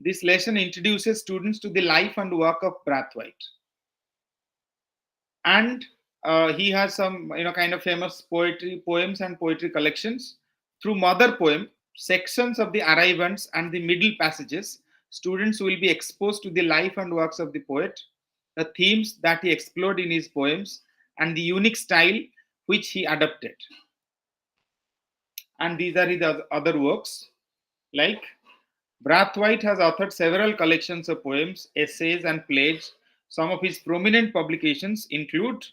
This lesson introduces students to the life and work of Brathwaite. And he has some kind of famous poetry poems and poetry collections. Through mother poem, sections of the arrivants and the middle passages, students will be exposed to the life and works of the poet, the themes that he explored in his poems, and the unique style which he adopted. And these are his other works. Like, Brathwaite has authored several collections of poems, essays, and plays. Some of his prominent publications include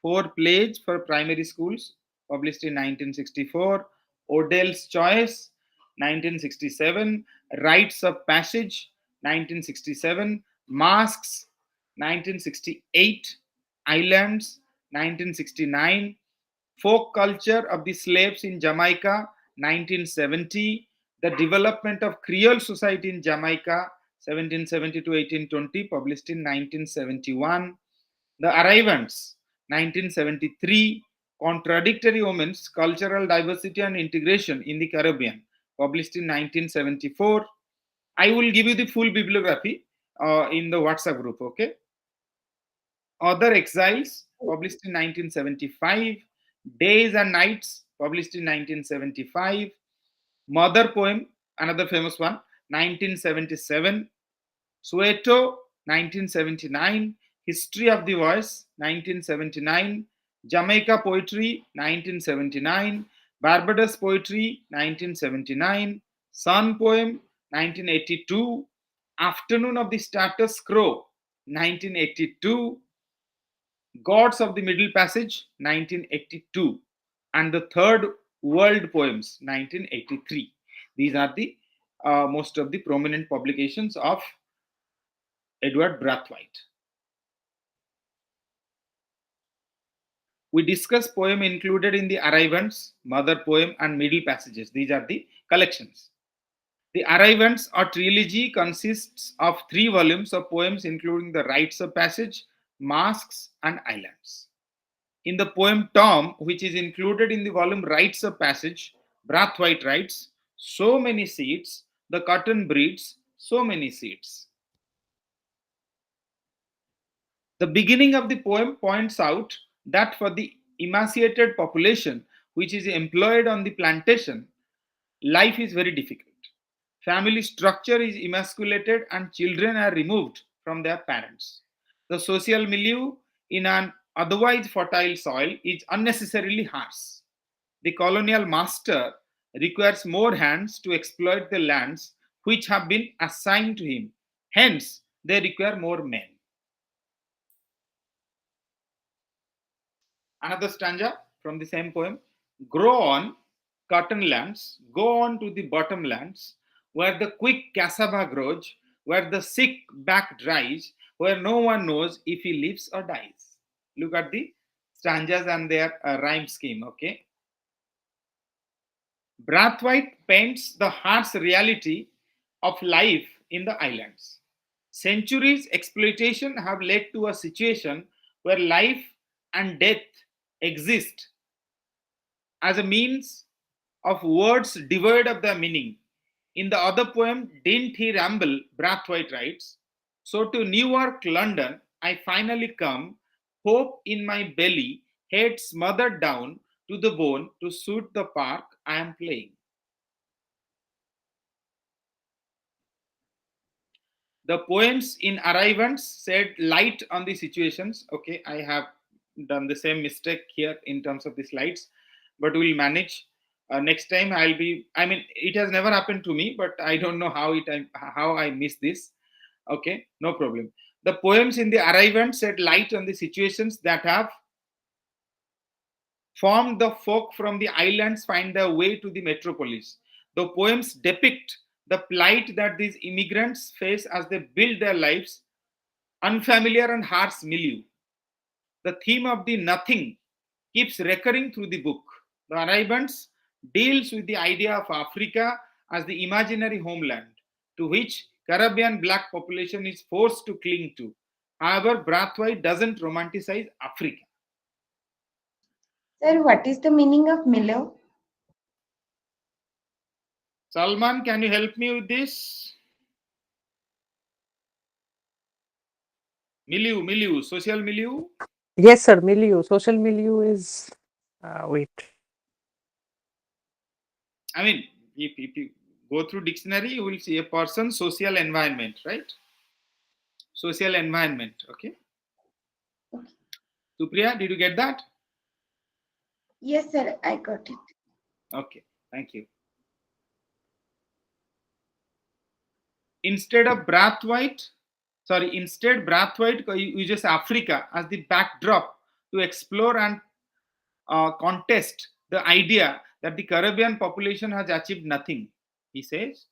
Four Plays for Primary Schools, published in 1964, Odell's Choice, 1967, Rites of Passage, 1967, Masks, 1968, Islands, 1969, Folk Culture of the Slaves in Jamaica, 1970, The Development of Creole Society in Jamaica, 1770 to 1820, published in 1971, The Arrivants, 1973, Contradictory Omens, Cultural Diversity and Integration in the Caribbean, published in 1974. I will give you the full bibliography in the WhatsApp group, okay? Other Exiles, published in 1975. Days and Nights, published in 1975. Mother Poem, another famous one, 1977. Soweto, 1979. History of the Voice, 1979. Jamaica Poetry, 1979. Barbados Poetry, 1979. Sun Poem, 1982. Afternoon of the Status Quo, 1982. Gods of the Middle Passage, 1982. And the Third World Poems, 1983. These are the most of the prominent publications of Edward Brathwaite. We discuss poem included in the Arrivants, Mother Poem, and Middle Passages. These are the collections. The Arrivants or trilogy consists of 3 volumes of poems including the Rites of Passage, Masks, and Islands. In the poem Tom, which is included in the volume Rites of Passage, Brathwaite writes, "So many seeds, the cotton breeds so many seeds." The beginning of the poem points out that for the emaciated population which is employed on the plantation, life is very difficult. Family structure is emasculated and children are removed from their parents. The social milieu in an otherwise fertile soil is unnecessarily harsh. The colonial master requires more hands to exploit the lands which have been assigned to him. Hence, they require more men. Another stanza from the same poem. Grow on, cotton lands, go on to the bottomlands, where the quick cassava grows, where the sick back dries, where no one knows if he lives or dies. Look at the stanzas and their rhyme scheme, okay? Brathwaite paints the harsh reality of life in the islands. Centuries' exploitation have led to a situation where life and death exist as a means of words devoid of their meaning. In the other poem, Didn't He Ramble? Brathwaite writes, so to Newark, London, I finally come, hope in my belly, head smothered down to the bone to suit the park I am playing. The poems in Arrivants said light on the situations. Okay, I have done the same mistake here in terms of the slides, but we'll manage. Next time I'll be. I mean, it has never happened to me, but I don't know how I missed this. Okay, no problem. The poems in the Arrivant said light on the situations that have formed the folk from the islands find their way to the metropolis. The poems depict the plight that these immigrants face as they build their lives unfamiliar and harsh milieu. The theme of the nothing keeps recurring through the book. The Arabans deals with the idea of Africa as the imaginary homeland to which Caribbean black population is forced to cling to. However, Brathwaite doesn't romanticize Africa. Sir, what is the meaning of Miller? Salman, can you help me with this? Milieu, social milieu. Yes, sir. Milieu. Social milieu is. Wait. I mean, if you go through dictionary, you will see a person's social environment, right? Social environment, okay? Supriya, did you get that? Yes, sir, I got it. Okay, thank you. Instead Brathwaite uses Africa as the backdrop to explore and contest the idea that the Caribbean population has achieved nothing. He says,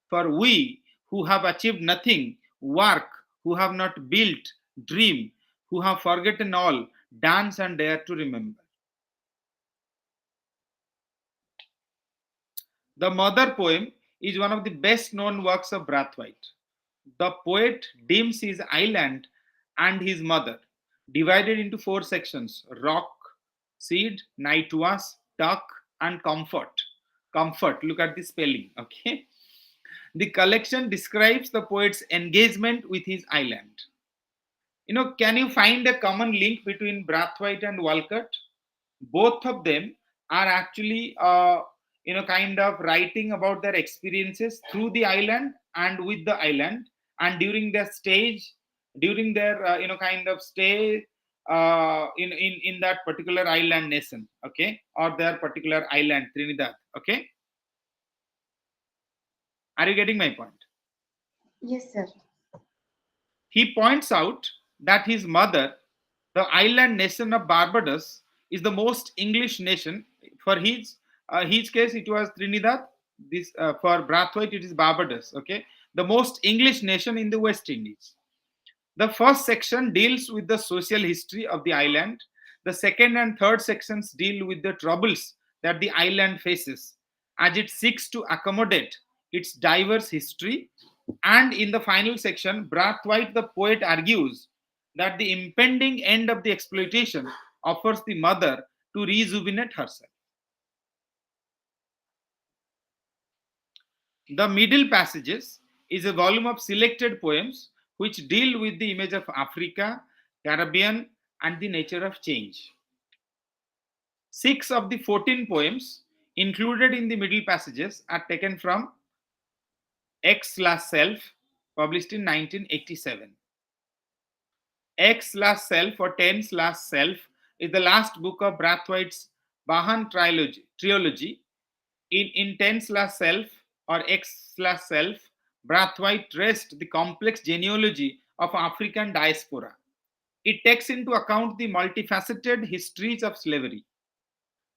for we who have achieved nothing, work, who have not built, dream, who have forgotten all, dance and dare to remember. The Mother poem is one of the best known works of Brathwaite. The poet deems his island and his mother, divided into four sections: rock, seed, nightwas, duck, and comfort. Comfort, look at the spelling, okay? The collection describes the poet's engagement with his island. Can you find a common link between Brathwaite and Walcott? Both of them are actually kind of writing about their experiences through the island and with the island, and during their kind of stay in that particular island nation, okay, or their particular island, Trinidad. Okay, are you getting my point? Yes, sir. He points out that his mother, the island nation of Barbados, is the most English nation. For his case, it was Trinidad. This for Brathwaite, it is Barbados. Okay, the most English nation in the West Indies. The first section deals with the social history of the island. The second and third sections deal with the troubles that the island faces as it seeks to accommodate its diverse history. And in the final section, Brathwaite, the poet, argues that the impending end of the exploitation offers the mother to rejuvenate herself. The Middle Passages is a volume of selected poems which deal with the image of Africa, Caribbean, and the nature of change. 6 of the 14 poems included in the Middle Passages are taken from X/Self, published in 1987. X/Self or 10/Self is the last book of Brathwaite's Bahan trilogy. In 10/Self or X/Self, Brathwaite traced the complex genealogy of African diaspora. It takes into account the multifaceted histories of slavery.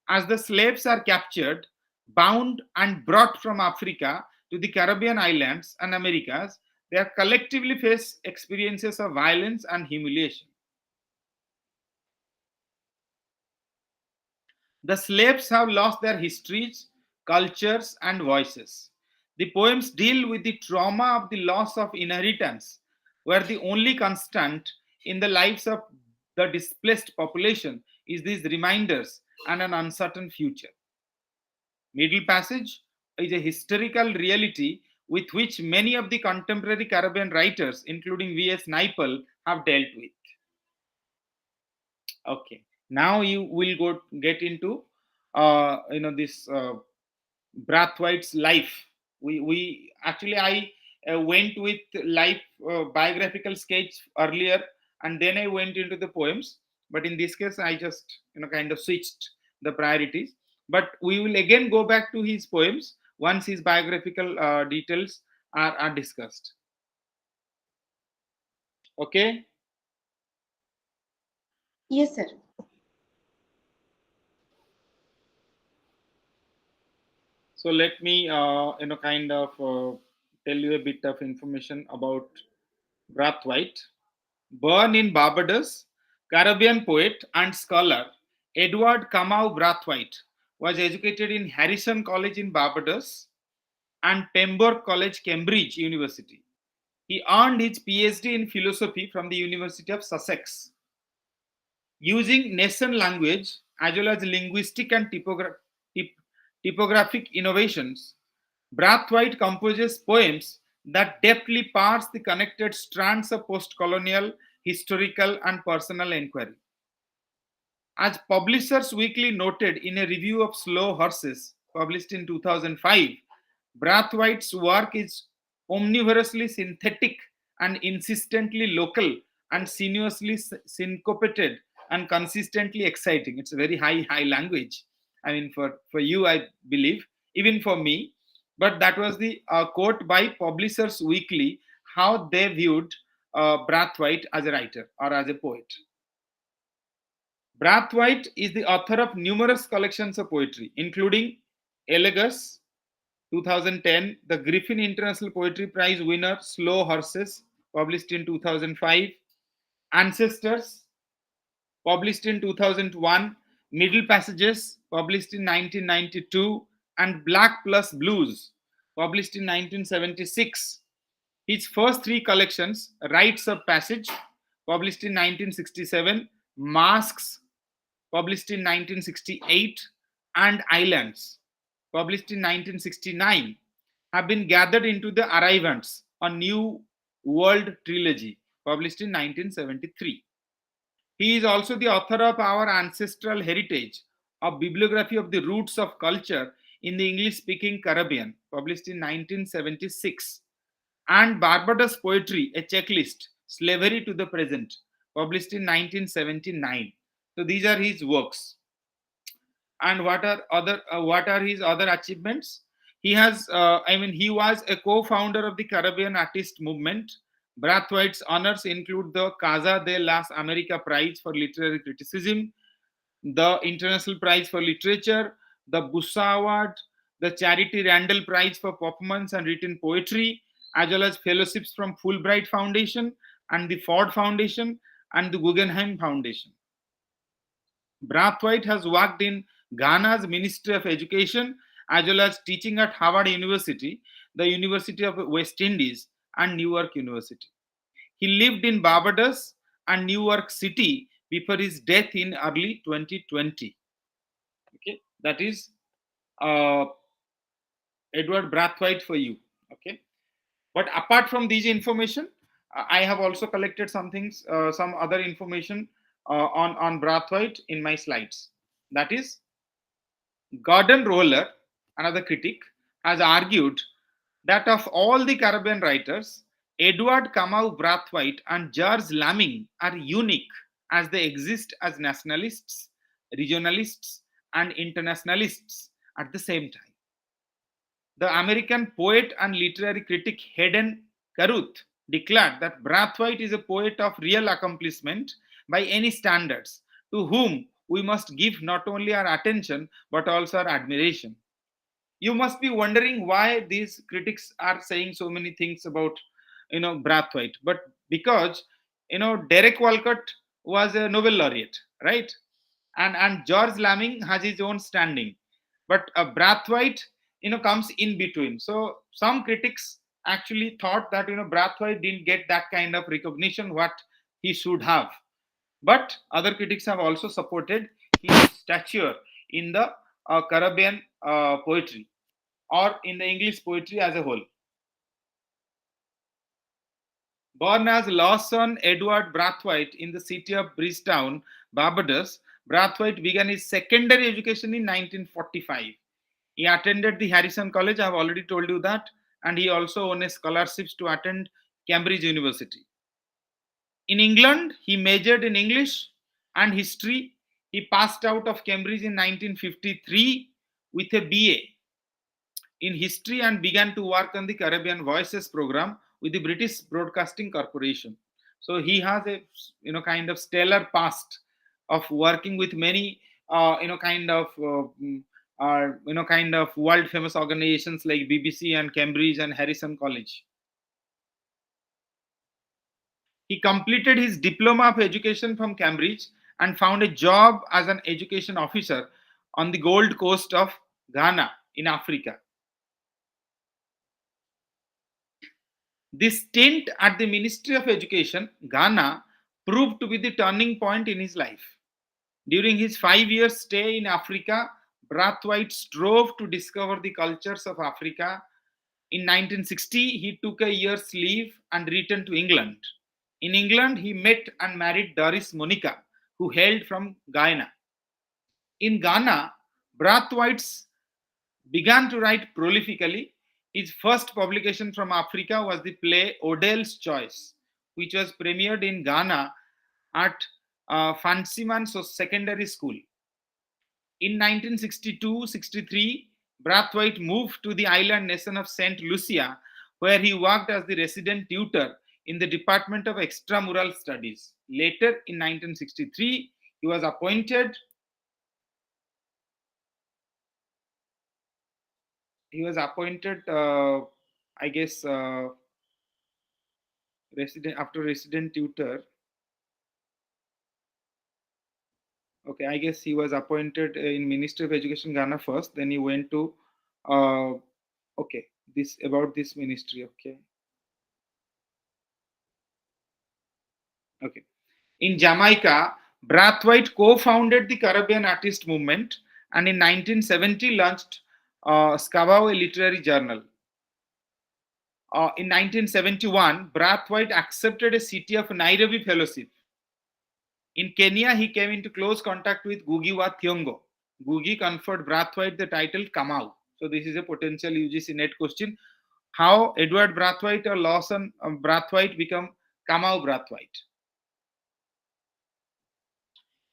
As the slaves are captured, bound, and brought from Africa to the Caribbean islands and Americas, they are collectively face experiences of violence and humiliation. The slaves have lost their histories, cultures, and voices. The poems deal with the trauma of the loss of inheritance, where the only constant in the lives of the displaced population is these reminders and an uncertain future. Middle Passage is a historical reality with which many of the contemporary Caribbean writers, including V.S. Naipaul, have dealt with. Okay, now you will go get into this Brathwaite's life. We actually I went with life biographical sketch earlier, and then I went into the poems. But in this case, I just kind of switched the priorities. But we will again go back to his poems once his biographical details are discussed. Okay. Yes, sir. So let me kind of tell you a bit of information about Brathwaite. Born in Barbados, Caribbean poet and scholar Edward Kamau Brathwaite was educated in Harrison College in Barbados and Pembroke College, Cambridge University. He earned his PhD in philosophy from the University of Sussex. Using Nation language as well as linguistic and typographic innovations, Brathwaite composes poems that deftly parse the connected strands of post-colonial, historical, and personal inquiry. As Publishers Weekly noted in a review of Slow Horses, published in 2005, Brathwaite's work is omnivorously synthetic and insistently local and sinuously syncopated and consistently exciting. It's a very high language. I mean, for you, I believe, even for me. But that was the quote by Publishers Weekly, how they viewed Brathwaite as a writer or as a poet. Brathwaite is the author of numerous collections of poetry, including Elegus, 2010, the Griffin International Poetry Prize winner Slow Horses, published in 2005, Ancestors, published in 2001, Middle Passages, published in 1992, and Black Plus Blues, published in 1976. His first three collections, Rites of Passage, published in 1967, Masks, published in 1968, and Islands, published in 1969, have been gathered into the Arrivants, a New World trilogy, published in 1973. He is also the author of Our Ancestral Heritage, a bibliography of the roots of culture in the English speaking Caribbean, published in 1976, and Barbados Poetry, a checklist, Slavery to the Present, published in 1979. So these are his works. And what are his other achievements? He has, he was a co-founder of the Caribbean Artist Movement. Brathwaite's honors include the Casa de las Americas Prize for Literary Criticism, the International Prize for Literature, the Bussa Award, the Charity Randall Prize for Performance and Written Poetry, as well as fellowships from Fulbright Foundation and the Ford Foundation and the Guggenheim Foundation. Brathwaite has worked in Ghana's Ministry of Education as well as teaching at Harvard University, the University of West Indies, and Newark University. He lived in Barbados and New York City before his death in early 2020. Okay, that is uh, Edward Brathwaite for you. Okay, but apart from these information, I have also collected some things, some other information on Brathwaite in my slides. That is, Gordon Roller, another critic, has argued that of all the Caribbean writers, Edward Kamau Brathwaite and George Lamming are unique as they exist as nationalists, regionalists, and internationalists at the same time. The American poet and literary critic Hayden Carruth declared that Brathwaite is a poet of real accomplishment by any standards, to whom we must give not only our attention but also our admiration. You must be wondering why these critics are saying so many things about Brathwaite, but because Derek Walcott was a Nobel laureate, right? And George Lamming has his own standing, but Brathwaite comes in between. So some critics actually thought that Brathwaite didn't get that kind of recognition what he should have, but other critics have also supported his stature in the Caribbean poetry, or in the English poetry as a whole. Born as Lawson Edward Brathwaite in the city of Bridgetown, Barbados, Brathwaite began his secondary education in 1945. He attended the Harrison College, I have already told you that, and he also won a scholarships to attend Cambridge University. In England, he majored in English and history. He passed out of Cambridge in 1953 with a BA in history and began to work on the Caribbean Voices program with the British Broadcasting Corporation. So he has a kind of stellar past of working with many kind of world famous organizations like BBC and Cambridge and Harrison College. He completed his diploma of education from Cambridge and found a job as an education officer on the Gold Coast of Ghana in Africa. This stint at the Ministry of Education, Ghana, proved to be the turning point in his life. During his 5 year stay in Africa, Brathwaite strove to discover the cultures of Africa. In 1960, he took a year's leave and returned to England. In England, he met and married Doris Monica, who hailed from Guyana. In Ghana, Brathwaite began to write prolifically. His first publication from Africa was the play Odell's Choice, which was premiered in Ghana at Fancyman Secondary School. In 1962-63, Brathwaite moved to the island nation of St. Lucia, where he worked as the resident tutor in the Department of Extramural Studies. Later, in 1963, he was appointed I guess resident tutor. Okay, I guess he was appointed in Ministry of Education Ghana first, then he went to uh, okay, this about this ministry. Okay, in Jamaica, Brathwaite co-founded the Caribbean Artist Movement, and in 1970 launched Scavao, a literary journal. In 1971, Brathwaite accepted a City of Nairobi fellowship. In Kenya, he came into close contact with Ngugi wa Thiong'o. Ngugi conferred Brathwaite the title Kamau. So this is a potential UGC net question. How Edward Brathwaite or Lawson Brathwaite become Kamau Brathwaite?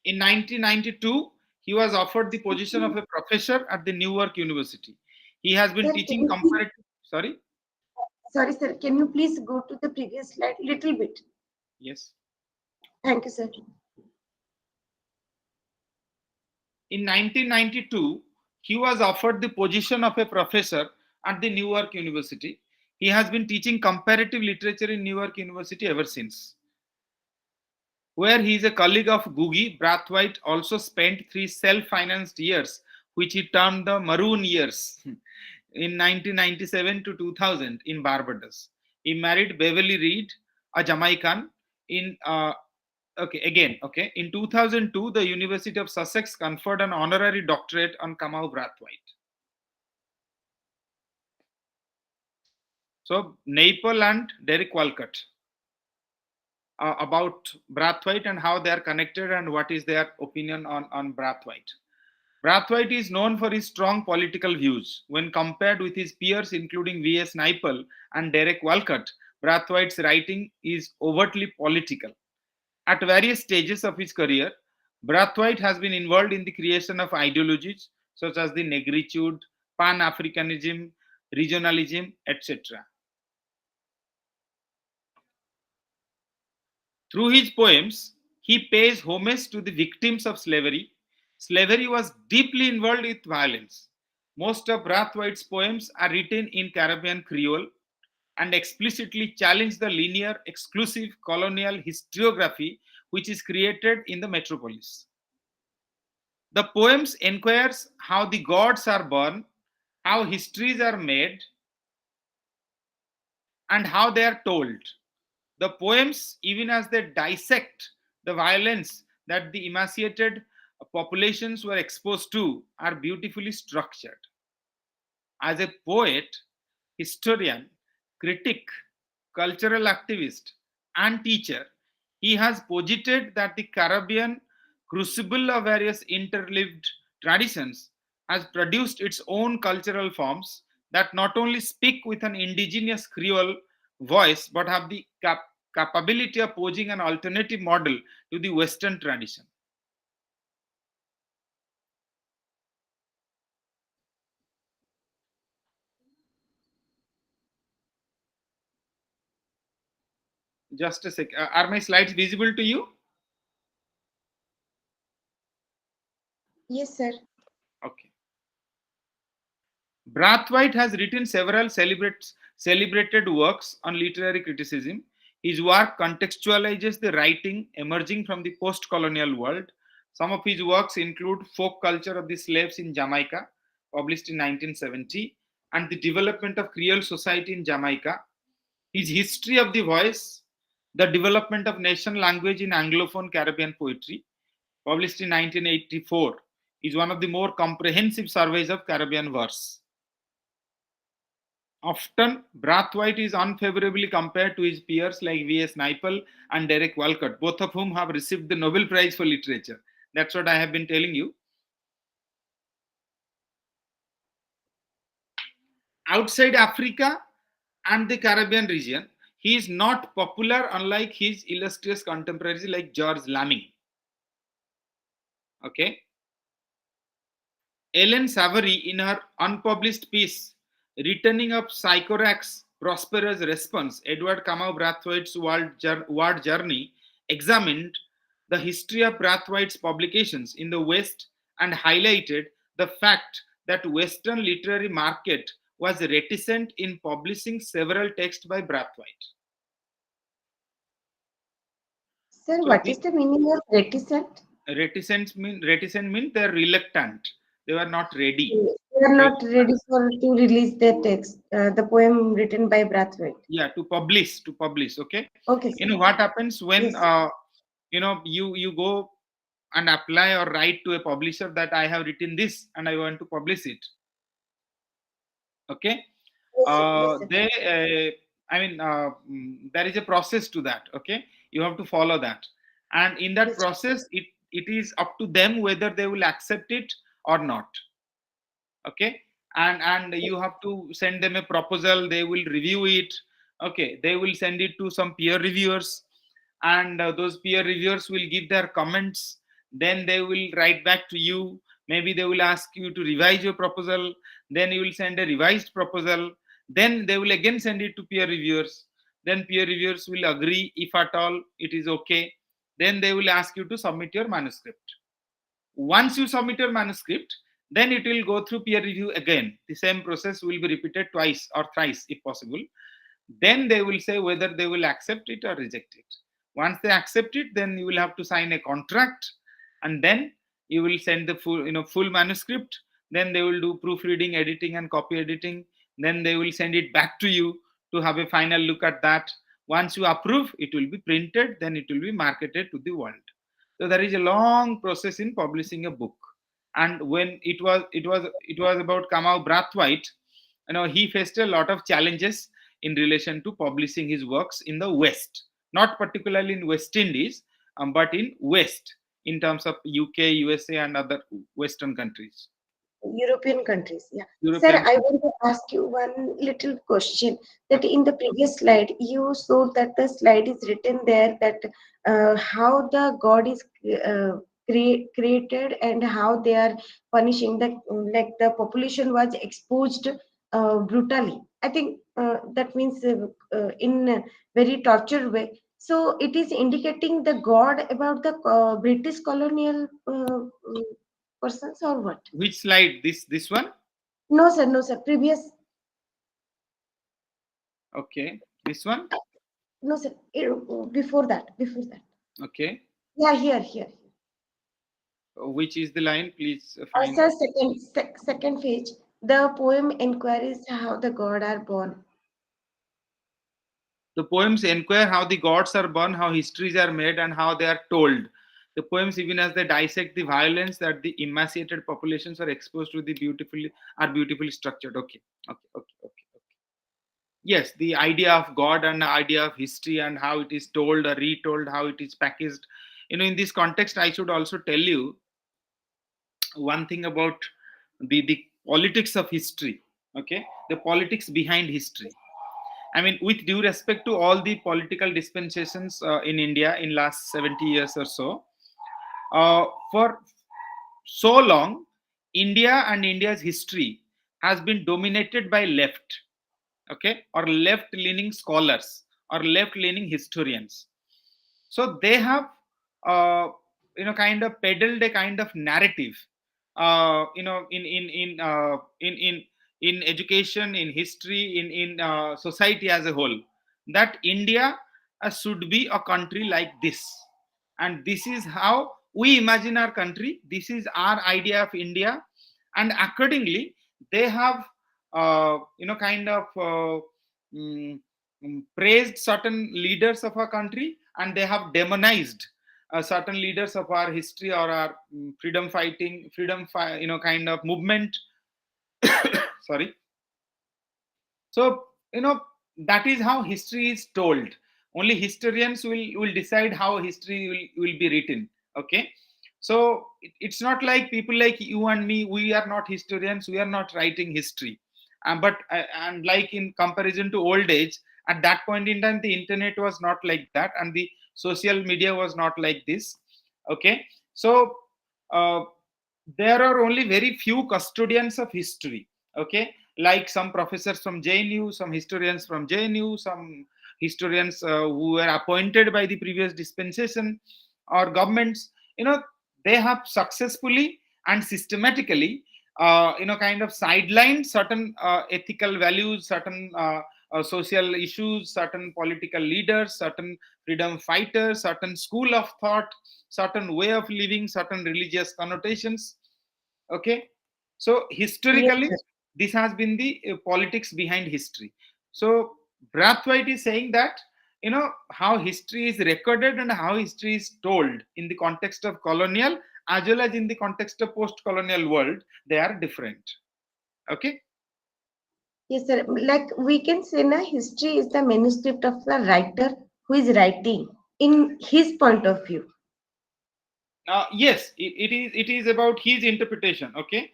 In 1992, he was offered the position of a professor at the Newark University. He has been Sir, teaching comparative. Sorry? Sorry, sir. Can you please go to the previous slide little bit? Yes. Thank you, sir. In 1992, he was offered the position of a professor at the Newark University. He has been teaching comparative literature in Newark University ever since. Where he is a colleague of Ngugi, Brathwaite also spent 3 self-financed years, which he termed the Maroon years, in 1997 to 2000 in Barbados. He married Beverly Reed, a Jamaican. In 2002, the University of Sussex conferred an honorary doctorate on Kamau Brathwaite. So Naples and Derek Walcott. About Brathwaite and how they are connected and what is their opinion on Brathwaite. Brathwaite is known for his strong political views. When compared with his peers, including V.S. Naipaul and Derek Walcott, Brathwaite's writing is overtly political. At various stages of his career, Brathwaite has been involved in the creation of ideologies such as the negritude, Pan-Africanism, regionalism, etc. Through his poems, he pays homage to the victims of slavery. Slavery was deeply involved with violence. Most of Brathwaite's poems are written in Caribbean Creole and explicitly challenge the linear, exclusive colonial historiography which is created in the metropolis. The poems inquires how the gods are born, how histories are made, and how they are told. The poems, even as they dissect the violence that the emaciated populations were exposed to, are beautifully structured. As a poet, historian, critic, cultural activist, and teacher, he has posited that the Caribbean crucible of various interlived traditions has produced its own cultural forms that not only speak with an indigenous Creole voice but have the capability of posing an alternative model to the Western tradition. Just a sec. Are my slides visible to you? Yes, sir. Okay. Brathwaite has written several celebrated works on literary criticism. His work contextualizes the writing emerging from the post colonial world. Some of his works include Folk Culture of the Slaves in Jamaica, published in 1970, and The Development of Creole Society in Jamaica. His History of the Voice, The Development of Nation Language in Anglophone Caribbean Poetry, published in 1984, is one of the more comprehensive surveys of Caribbean verse. Often, Brathwaite is unfavorably compared to his peers like V.S. Naipaul and Derek Walcott, both of whom have received the Nobel Prize for Literature. That's what I have been telling you. Outside Africa and the Caribbean region, he is not popular, unlike his illustrious contemporaries like George Lamming. Okay. Ellen Savory, in her unpublished piece, Returning of Sycorax Prosperous Response, Edward Kamau Brathwaite's Word Journey, examined the history of Brathwaite's publications in the West and highlighted the fact that Western literary market was reticent in publishing several texts by Brathwaite. Sir, So what the is the meaning of reticent? reticent mean they're reluctant. They were not ready. They are Re- not ready for to release their text, the poem written by Brathwaite. yeah, to publish. Okay. Okay, You sir. know what happens when Yes, you go and apply or write to a publisher that I have written this and I want to publish it. Okay. yes, sir. Yes, sir. They there is a process to that. Okay, you have to follow that, and in that Yes, sir. process it is up to them whether they will accept it or not. Okay, and you have to send them a proposal, they will review it. Okay, they will send it to some peer reviewers, and those peer reviewers will give their comments. Then they will write back to you. Maybe they will ask you to revise your proposal. Then you will send a revised proposal. Then they will again send it to peer reviewers. Then peer reviewers will agree if at all it is okay. Then they will ask you to submit your manuscript. Once you submit your manuscript, then it will go through peer review again. The same process will be repeated twice or thrice if possible. Then they will say whether they will accept it or reject it. Once they accept it, then you will have to sign a contract, and then you will send the full manuscript. Then they will do proofreading, editing, and copy editing. Then they will send it back to you to have a final look at that. Once you approve, it will be printed. Then it will be marketed to the world. So there is a long process in publishing a book. And when it was about Kamau Brathwaite, he faced a lot of challenges in relation to publishing his works in the West, not particularly in West Indies, but in West, in terms of UK, USA, and other Western countries, European countries. Yeah. Sir, European I countries. want to ask you one little question. That Okay. in the previous slide, you showed that the slide is written there that how the God is created and how they are punishing the like the population was exposed brutally. I think that means in a very torture way. So it is indicating the god about the British colonial persons or what? Which slide? This one? No, sir. No, sir. Previous. Okay. This one? No, sir. Before that. Before that. Okay. Yeah, here. Which is the line? Please find Sir, out. second page. The poem inquires how the god are born. The poems inquire how the gods are born, how histories are made, and how they are told. The poems, even as they dissect the violence that the emaciated populations are exposed to, are beautifully structured. Okay. Yes, the idea of God and the idea of history and how it is told or retold, how it is packaged. In this context, I should also tell you one thing about the politics of history. Okay, the politics behind history. I mean, with due respect to all the political dispensations in India in last 70 years or so, for so long, India and India's history has been dominated by left, okay, or left-leaning scholars or left-leaning historians. So they have, uh, kind of peddled a kind of narrative, in education, in history, in society as a whole, that India should be a country like this, and this is how we imagine our country. This is our idea of India, and accordingly, they have, kind of. Mm, praised certain leaders of our country, and they have demonized certain leaders of our history or our freedom fighting, kind of movement. Sorry. So, that is how history is told. Only historians will decide how history will be written. Okay. So it's not like people like you and me, we are not historians, we are not writing history. But and like in comparison to old age, at that point in time, the internet was not like that, and the social media was not like this. Okay. So uh, there are only very few custodians of history. Okay, like some professors from JNU, some historians from JNU, some historians who were appointed by the previous dispensation or governments. They have successfully and systematically, kind of sidelined certain ethical values, certain social issues, certain political leaders, certain freedom fighters, certain school of thought, certain way of living, certain religious connotations. Okay. So Yes, historically, sir. this has been the politics behind history. So Brathwaite is saying that, how history is recorded and how history is told in the context of colonial as well as in the context of post-colonial world, they are different. Okay. Yes, sir. Like we can say, na, history is the manuscript of the writer who is writing in his point of view. Yes, it is about his interpretation. Okay.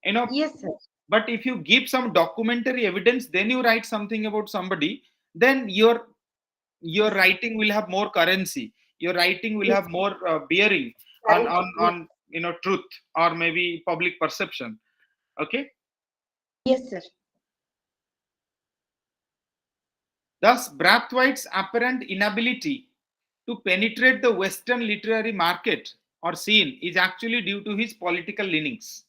you know Yes, sir. but if you give some documentary evidence, then you write something about somebody, then your writing will have more currency, your writing will Yes, have more bearing on correct. on Yes, on truth or maybe public perception. Okay. yes, sir. Thus Brathwaite's apparent inability to penetrate the Western literary market or scene is actually due to his political leanings.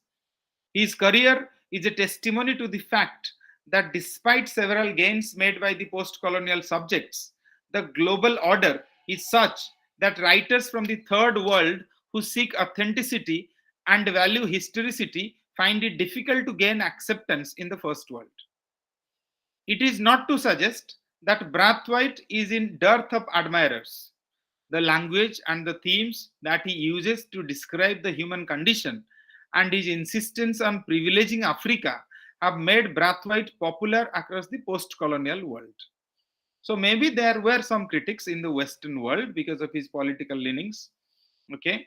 His career is a testimony to the fact that despite several gains made by the post colonial subjects, the global order is such that writers from the third world who seek authenticity and value historicity find it difficult to gain acceptance in the first world. It is not to suggest that Brathwaite is in dearth of admirers. The language and the themes that he uses to describe the human condition and his insistence on privileging Africa have made Brathwaite popular across the post colonial world. So maybe there were some critics in the Western world because of his political leanings. Okay.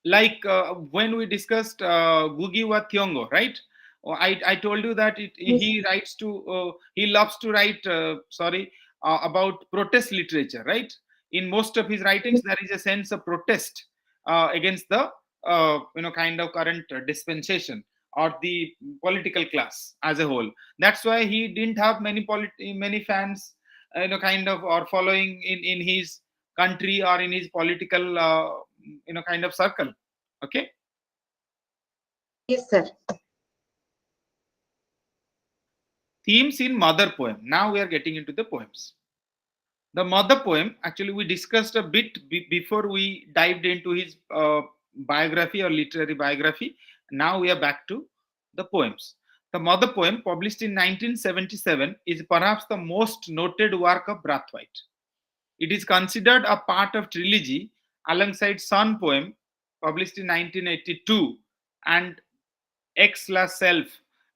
Like when we discussed Gugi wa Thiong'o, right? I told you that Yes, he loves to write, about protest literature, right? In most of his writings, yes, there is a sense of protest against the kind of current dispensation or the political class as a whole. That's why he didn't have many fans. kind of, or following in his country or in his political kind of circle. Okay. Yes, sir. Themes in mother poem. Now we are getting into the poems. The mother poem, actually, we discussed a bit before we dived into his biography or literary biography. Now we are back to the poems. The mother poem, published in 1977, is perhaps the most noted work of Brathwaite. It is considered a part of trilogy alongside Sun poem, published in 1982, and X La Self,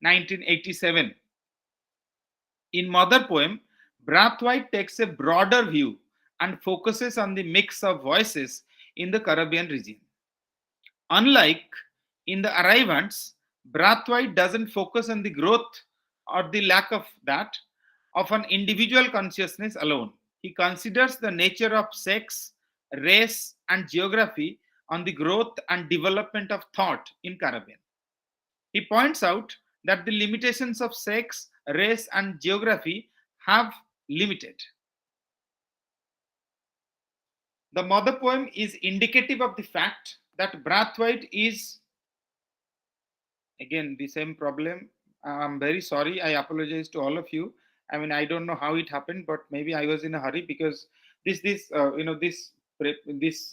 1987. In Mother Poem, Brathwaite takes a broader view and focuses on the mix of voices in the Caribbean region. Unlike in the Arrivants, Brathwaite doesn't focus on the growth or the lack of that of an individual consciousness alone. He considers the nature of sex, race, and geography on the growth and development of thought in Caribbean. He points out that the limitations of sex, race, and geography have limited. The mother poem is indicative of the fact that Brathwaite is, again, the same problem. I'm very sorry. I apologize to all of you. I mean, I don't know how it happened, but maybe I was in a hurry because these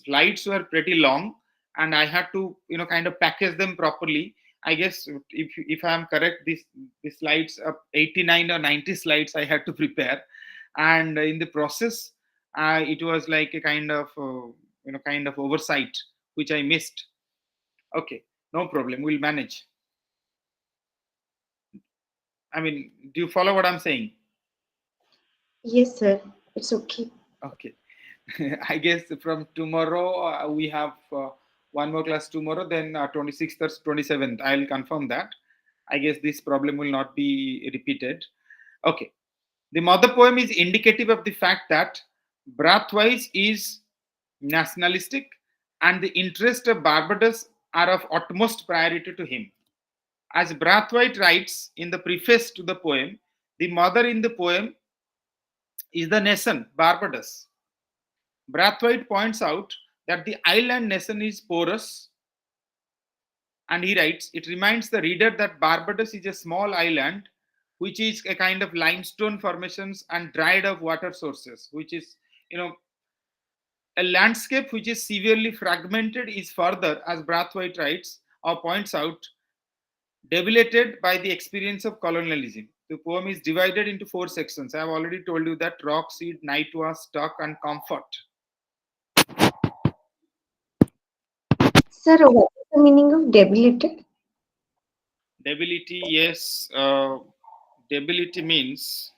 slides were pretty long, and I had to kind of package them properly. I guess if I am correct, these slides, 89 or 90 slides I had to prepare, and in the process, it was like a kind of oversight which I missed. Okay, no problem. We'll manage. I mean, do you follow what I'm saying? Yes, sir. It's okay. Okay. I guess from tomorrow we have one more class tomorrow, then 26th or 27th. I'll confirm that. I guess this problem will not be repeated. Okay. The mother poem is indicative of the fact that Brathwaite is nationalistic and the interests of Barbados are of utmost priority to him. As Brathwaite writes in the preface to the poem, the mother in the poem is the nation, Barbados. Brathwaite points out that the island nation is porous, and he writes, it reminds the reader that Barbados is a small island which is a kind of limestone formations and dried up water sources, which is, a landscape which is severely fragmented is further, as Brathwaite writes or points out, debilitated by the experience of colonialism. The poem is divided into 4 sections. I have already told you that: rock, seed, night was, stock, and comfort. Sir, what is the meaning of debilitated? Debility, yes. Debility means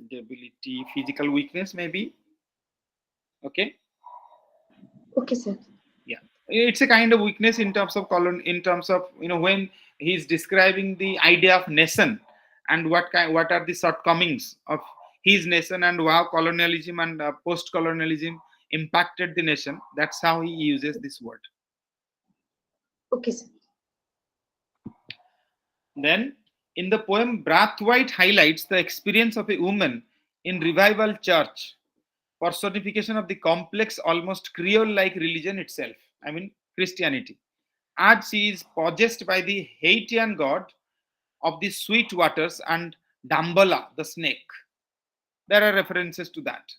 debility, physical weakness, maybe. Okay. Okay, sir. Yeah, it's a kind of weakness in terms of in terms of when he's describing the idea of nation and what are the shortcomings of his nation and how colonialism and post-colonialism impacted the nation. That's how he uses this word. Okay, sir. Then, in the poem, Brathwaite highlights the experience of a woman in revival church, personification of the complex, almost Creole-like religion itself. I mean, Christianity, as she is possessed by the Haitian god of the sweet waters and Dambala, the snake. There are references to that.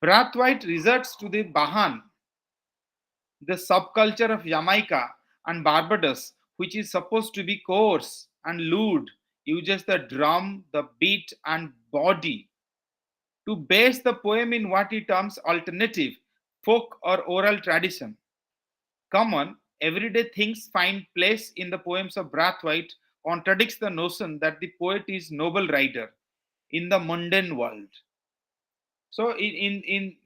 Brathwaite resorts to the Bahan, the subculture of Jamaica and Barbados, which is supposed to be coarse and lewd, uses the drum, the beat, and body to base the poem in what he terms alternative, folk, or oral tradition. Common, everyday things find place in the poems of Brathwaite contradicts the notion that the poet is noble rider in the mundane world. So in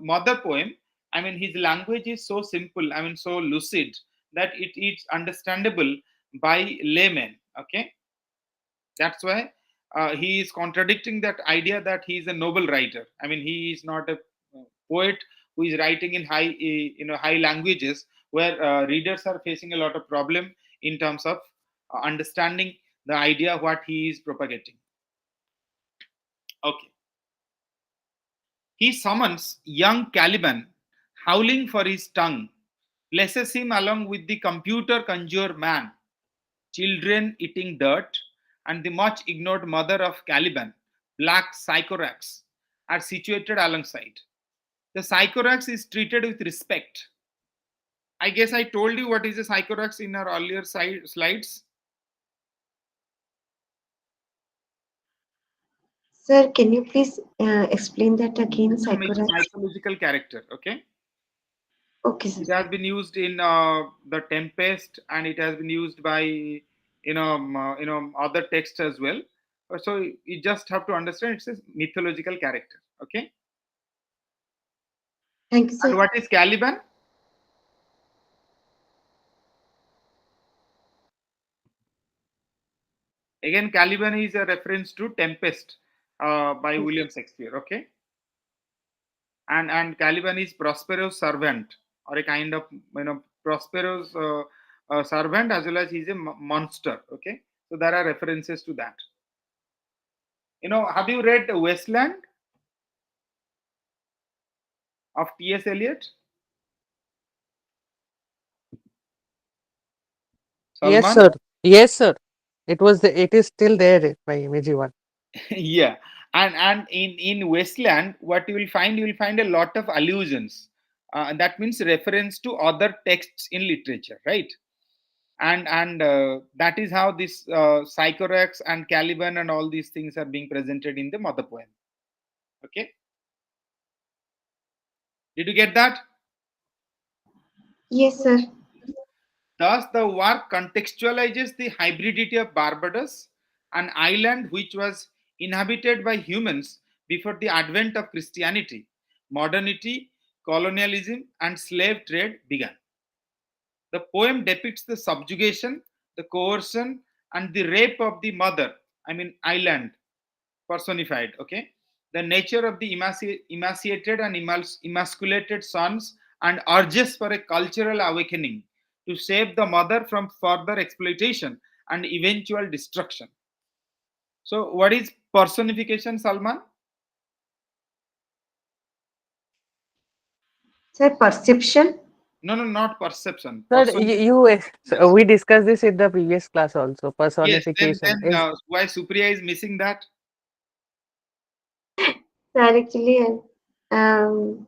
mother poem, I mean, his language is so simple, I mean, so lucid that it is understandable by laymen. Okay, that's why he is contradicting that idea that he is a noble writer. I mean, he is not a poet who is writing in high languages where readers are facing a lot of problem in terms of understanding the idea what he is propagating. Okay. He summons young Caliban, howling for his tongue, places him along with the computer conjure man, children eating dirt, and the much ignored mother of Caliban, Black Sycorax, are situated alongside. The Sycorax is treated with respect. I guess I told you what is a Sycorax in our earlier slides. Sir, can you please explain that again, Means Psychorax? psychological character. Okay. Okay, sir. It has been used in the Tempest, and it has been used by other texts as well. So you just have to understand it's a mythological character. Okay. Thank you, And sir. what is Caliban? Again, Caliban is a reference to Tempest by William Shakespeare. Okay. And Caliban is Prospero's servant, or a kind of Prospero's servant, as well as he's a monster. Okay. So there are references to that. Have you read Wasteland of T.S. Eliot? Yes, Salman? sir. Yes, sir. It is still there by MEG-1. Yeah. And in Wasteland, what you will find a lot of allusions. That means reference to other texts in literature, right? And that is how this Sycorax and Caliban and all these things are being presented in the mother poem. Okay. Did you get that? Yes, sir. Thus, the work contextualizes the hybridity of Barbados, an island which was inhabited by humans before the advent of Christianity, modernity, colonialism, and slave trade began. The poem depicts the subjugation, the coercion, and the rape of the mother, I mean, island, personified. Okay. The nature of the emaciated and emasculated sons, and urges for a cultural awakening to save the mother from further exploitation and eventual destruction. So, what is personification, Salman? Sir, perception. No, no, not perception. Sir, Yes, we discussed this in the previous class also. yes. Then, Personification then is why Supriya is missing that? Sir, actually,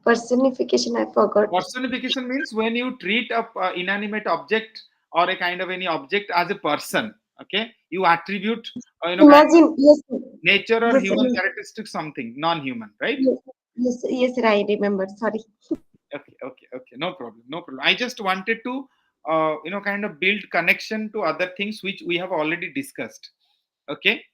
personification, I forgot. Personification means when you treat a inanimate object or a kind of any object as a person. Okay, you attribute kind of Imagine, yes, sir. nature or Yes, sir. human characteristic something non-human, right? Yes, yes, yes, sir, I remember. Sorry. Okay, okay, okay. No problem, no problem. I just wanted to kind of build connection to other things which we have already discussed. Okay,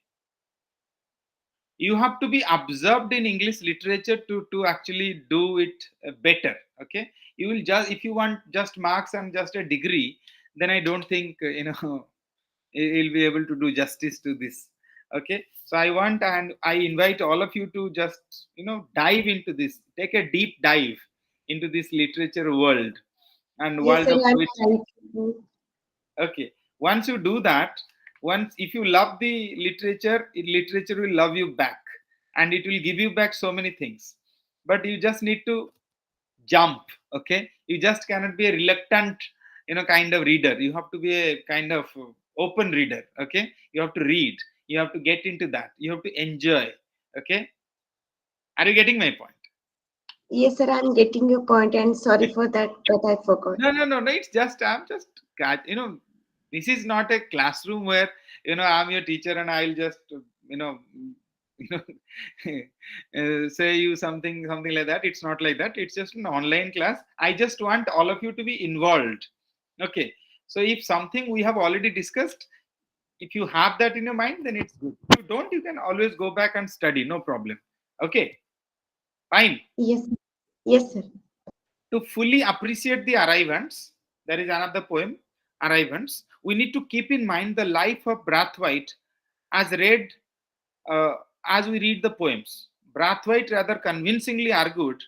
you have to be observed in English literature to actually do it better. Okay, you will just, if you want just marks and just a degree, then I don't think you'll be able to do justice to this. Okay, so I want, and I invite all of you to just dive into this, take a deep dive into this literature world and Yes, world sir, of I'm poetry. trying to. Okay, once you do that, once if you love the literature, literature will love you back, and it will give you back so many things. But you just need to jump. Okay, you just cannot be a reluctant kind of reader. You have to be a kind of open reader. Okay, you have to read, you have to get into that, you have to enjoy. Okay, are you getting my point? Yes, sir, I'm getting your point, and sorry for that, that I forgot. No, no, no, no. It's just I'm just this is not a classroom where I'm your teacher and I'll just you know you know say you something like that. It's not like that. It's just an online class. I just want all of you to be involved. Okay. So if something we have already discussed, if you have that in your mind, then it's good. If you don't, you can always go back and study. No problem. Okay. Fine. Yes, yes, sir. To fully appreciate the Arrivants, there is another poem, Arrivants, we need to keep in mind the life of Brathwaite as read uh, as we read the poems. Brathwaite rather convincingly argued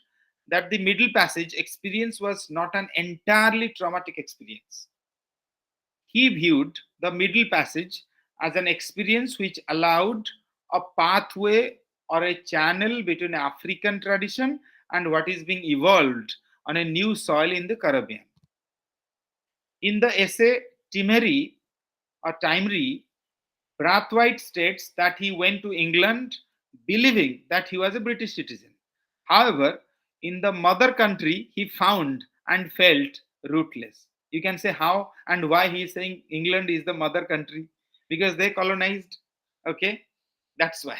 that the middle passage experience was not an entirely traumatic experience. He viewed the middle passage as an experience which allowed a pathway or a channel between African tradition and what is being evolved on a new soil in the Caribbean. In the essay Timeri or Timeri, Brathwaite states that he went to England believing that he was a British citizen. However, in the mother country, he found and felt rootless. You can say how and why he is saying England is the mother country, because they colonized. Okay, that's why.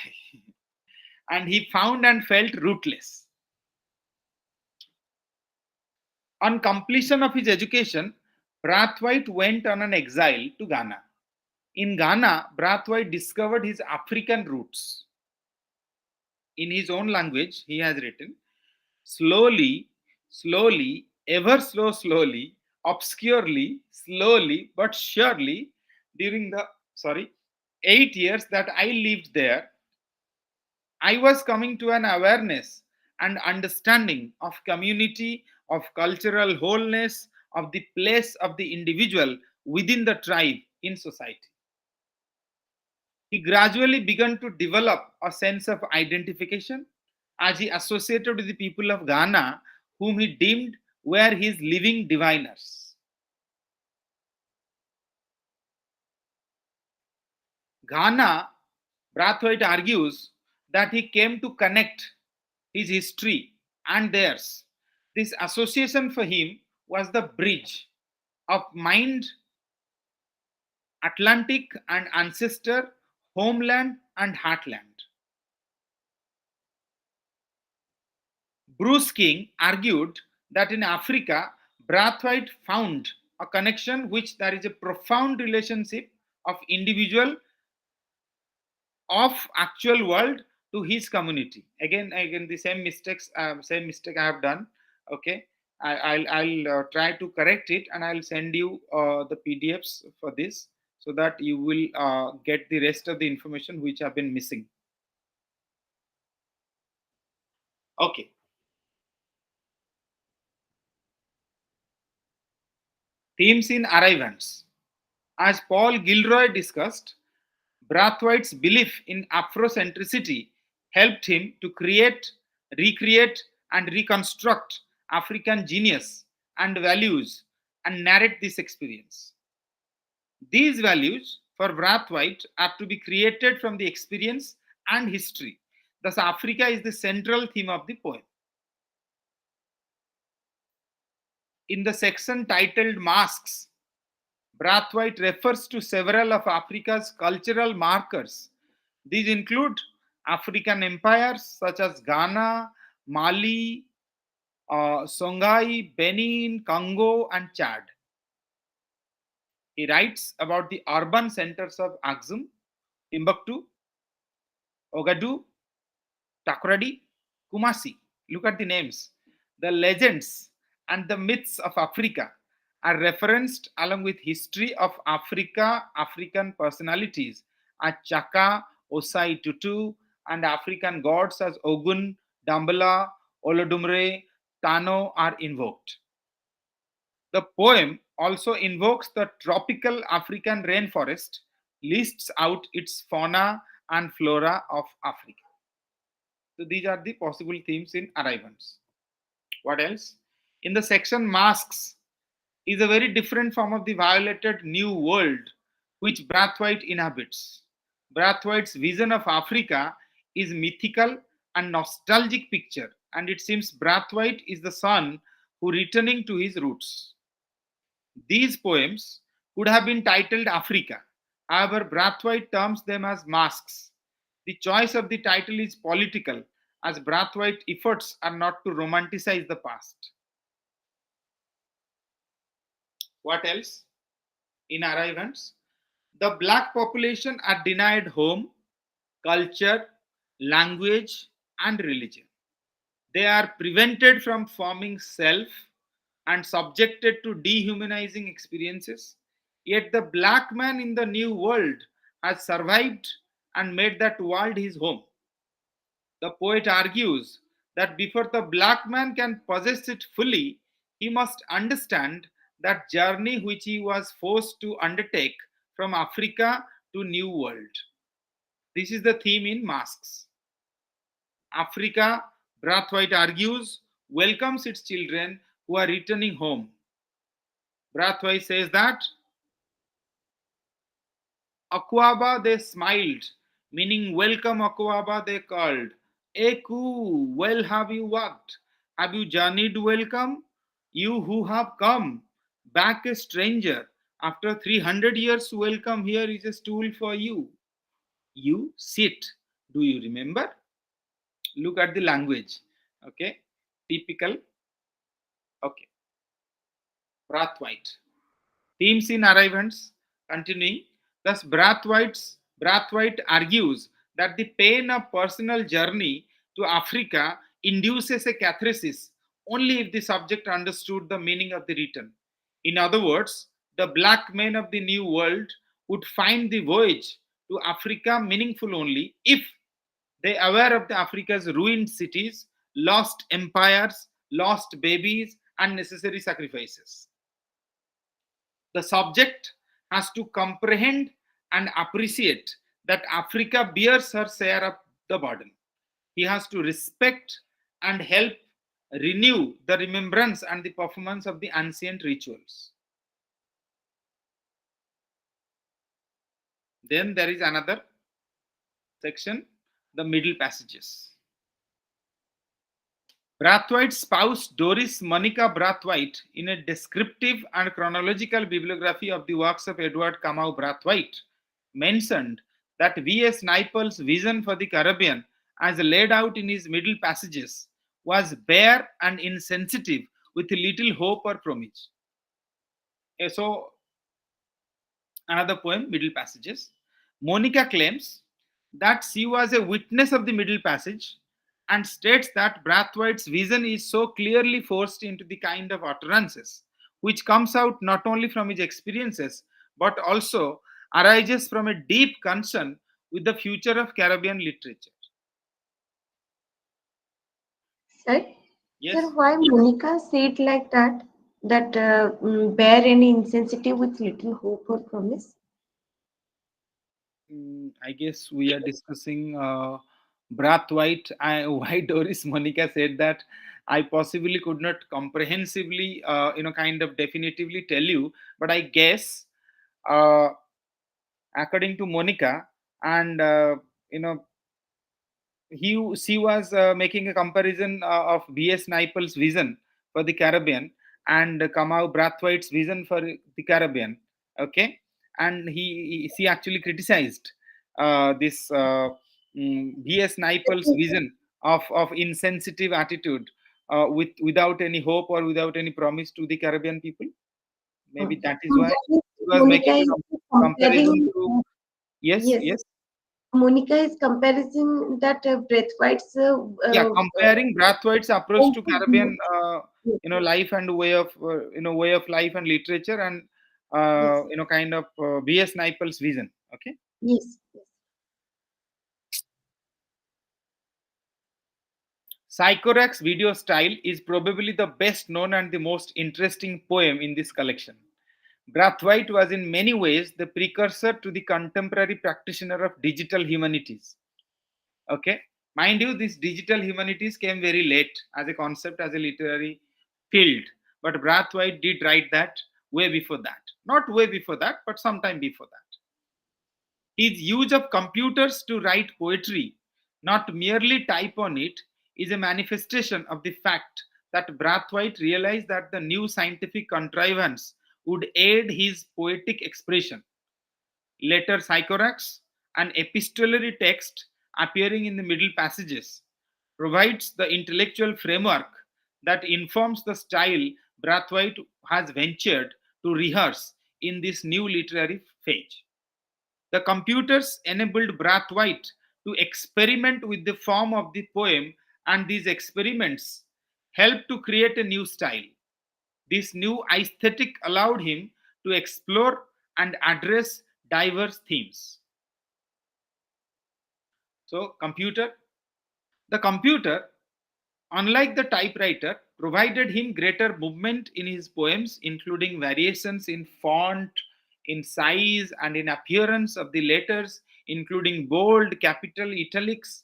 And he found and felt rootless. On completion of his education, Brathwaite went on an exile to Ghana. In Ghana, Brathwaite discovered his African roots. In his own language, he has written, slowly, slowly, ever slowly, obscurely, slowly, but surely, during the 8 years that I lived there, I was coming to an awareness and understanding of community, of cultural wholeness, of the place of the individual within the tribe in society. He gradually began to develop a sense of identification as he associated with the people of Ghana, whom he deemed were his living diviners. Ghana, Brathwaite argues that he came to connect his history and theirs. This association for him was the bridge of mind, Atlantic and ancestor, homeland and heartland. Bruce King argued that in Africa, Brathwaite found a connection which there is a profound relationship of individual of actual world to his community. Again, the same mistake I have done. Okay, I'll try to correct it, and I'll send you the PDFs for this so that you will get the rest of the information which have been missing. Okay. Themes in Arrivants. As Paul Gilroy discussed, Brathwaite's belief in Afrocentricity helped him to create, recreate, and reconstruct African genius and values and narrate this experience. These values for Brathwaite are to be created from the experience and history. Thus, Africa is the central theme of the poem. In the section titled Masks, Brathwaite refers to several of Africa's cultural markers. These include African empires such as Ghana, Mali, Songhai, Benin, Congo, and Chad. He writes about the urban centers of Axum, Timbuktu, Ogaду, Takoradi, Kumasi. Look at the names. The legends and the myths of Africa are referenced along with history of Africa, African personalities as Chaka, Osai Tutu, and African gods as Ogun, Dambala, Olodumare, Tano are invoked. The poem also invokes the tropical African rainforest, lists out its fauna and flora of Africa. So these are the possible themes in Arrivants. What else? In the section Masks is a very different form of the violated new world which Brathwaite inhabits. Brathwaite's vision of Africa is mythical and nostalgic picture, and it seems Brathwaite is the son who returning to his roots. These poems could have been titled Africa. However, Brathwaite terms them as masks. The choice of the title is political, as Brathwaite's efforts are not to romanticize the past. What else? In Arrivants, the black population are denied home, culture, language, and religion. They are prevented from forming self and subjected to dehumanizing experiences. Yet the black man in the new world has survived and made that world his home. The poet argues that before the black man can possess it fully, he must understand that journey which he was forced to undertake from Africa to New World. This is the theme in Masks. Africa, Brathwaite argues, welcomes its children who are returning home. Brathwaite says that Akwaba they smiled, meaning welcome Akwaba they called. Eku, well have you walked? Have you journeyed welcome? You who have come, back a stranger. After 300 years, welcome here is a stool for you. You sit. Do you remember? Look at the language. Okay, typical. Okay, Brathwaite. Themes in Arrivants, continuing. Thus, Brathwaite argues that the pain of personal journey to Africa induces a catharsis only if the subject understood the meaning of the return. In other words, the black men of the New World would find the voyage to Africa meaningful only if they aware of the Africa's ruined cities, lost empires, lost babies, and necessary sacrifices. The subject has to comprehend and appreciate that Africa bears her share of the burden. He has to respect and help renew the remembrance and the performance of the ancient rituals. Then there is another section, the middle passages. Brathwaite's spouse Doris Monica Brathwaite, in a descriptive and chronological bibliography of the works of Edward Kamau Brathwaite, mentioned that V.S. Naipaul's vision for the Caribbean, as laid out in his middle passages, was bare and insensitive with little hope or promise. So, another poem, Middle Passages. Monica claims that she was a witness of the middle passage and states that Brathwaite's vision is so clearly forced into the kind of utterances which comes out not only from his experiences but also arises from a deep concern with the future of Caribbean literature. Sir, Yes. sir, why Monica said like that? That bare and insensitive with little hope or promise? I guess we are discussing Brathwaite. Why Doris Monica said that, I possibly could not comprehensively, kind of definitively tell you, but I guess, uh, according to Monica, and you know, she was making a comparison of B.S. Naipaul's vision for the Caribbean and Kamau Brathwaite's vision for the Caribbean. Okay, and she actually criticized this B.S. Naipaul's vision of insensitive attitude without any hope or without any promise to the Caribbean people. Maybe Okay. that is why That means she was Monica making is a comparison comparing. to. Yes, Yes, yes. Monica is comparing that Braithwaite's Yeah, comparing Brathwaite's approach to yes, Caribbean life and way of life and literature, and yes, kind of BS Naipaul's vision. Okay. yes, Sycorax's video style is probably the best known and the most interesting poem in this collection. Brathwaite was in many ways the precursor to the contemporary practitioner of digital humanities. Okay, mind you, this digital humanities came very late as a concept, as a literary field, but Brathwaite did write that way before that. Not way before that, but sometime before that. His use of computers to write poetry, not merely type on it, is a manifestation of the fact that Brathwaite realized that the new scientific contrivance would aid his poetic expression. Later, Sycorax, an epistolary text appearing in the middle passages, provides the intellectual framework that informs the style Brathwaite has ventured to rehearse in this new literary phase. The computers enabled Brathwaite to experiment with the form of the poem, and these experiments helped to create a new style. This new aesthetic allowed him to explore and address diverse themes. So, the computer, unlike the typewriter, provided him greater movement in his poems, including variations in font, in size and in appearance of the letters, including bold, capital, italics,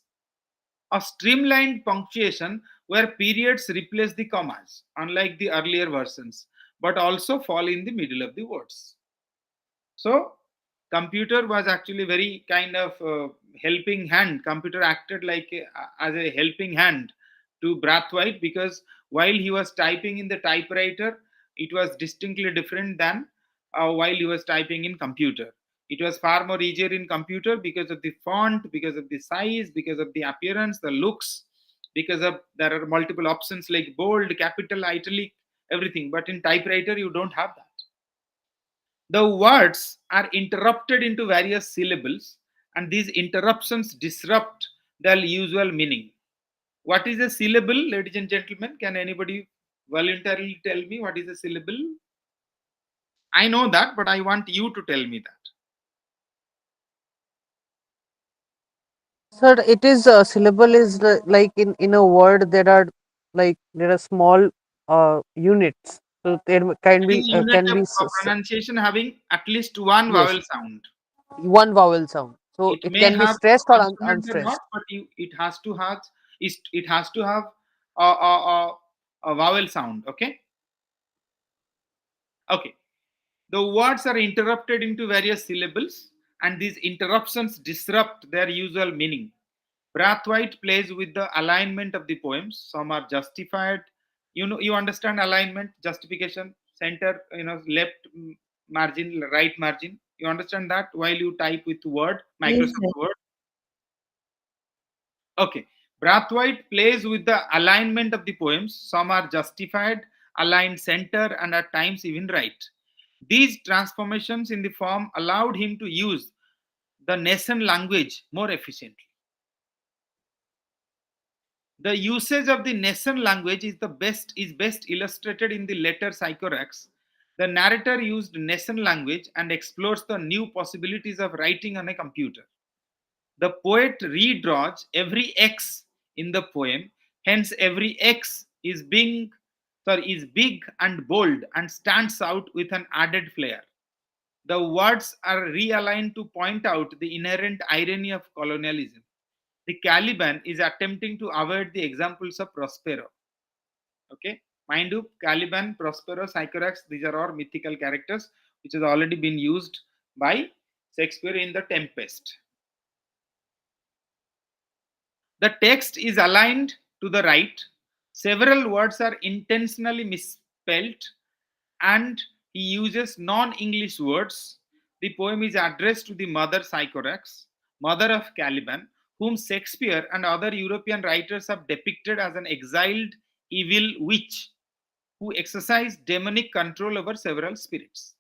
a streamlined punctuation where periods replace the commas, unlike the earlier versions, but also fall in the middle of the words. So, computer was actually very kind of helping hand. Computer acted like as a helping hand to Brathwaite, because while he was typing in the typewriter, it was distinctly different than while he was typing in computer. It was far more easier in computer because of the font, because of the size, because of the appearance, the looks, because of there are multiple options like bold, capital, italic, everything. But in typewriter, you don't have that. The words are interrupted into various syllables, and these interruptions disrupt the usual meaning. What is a syllable, ladies and gentlemen? Can anybody voluntarily tell me what is a syllable? I know that, but I want you to tell me that. Sir, it is syllable is like in a word there are small units. So there It is unit can of be pronunciation having at least one yes, vowel sound. one vowel sound. So It it may can be have stressed or consonant or not, unstressed. but it has to have a vowel sound. Okay. Okay. The words are interrupted into various syllables, and these interruptions disrupt their usual meaning. Brathwaite plays with the alignment of the poems. Some are justified. You understand alignment, justification, center, left margin, right margin. You understand that while you type with Word, Yes, Microsoft sir. Word. Okay. Brathwaite plays with the alignment of the poems. Some are justified, aligned center, and at times even right. These transformations in the form allowed him to use the nascent language more efficiently. The usage of the nascent language is best illustrated in the letter Sycorax. The narrator used nascent language and explores the new possibilities of writing on a computer. The poet redraws every X in the poem, hence every X is big and bold and stands out with an added flair. The words are realigned to point out the inherent irony of colonialism. The Caliban is attempting to avoid the examples of Prospero. Okay, mind you, Caliban, Prospero, Sycorax, these are all mythical characters which has already been used by Shakespeare in The Tempest. The text is aligned to the right. Several words are intentionally misspelled, and he uses non English words. The poem is addressed to the mother Sycorax, mother of Caliban, whom Shakespeare and other European writers have depicted as an exiled evil witch who exercised demonic control over several spirits.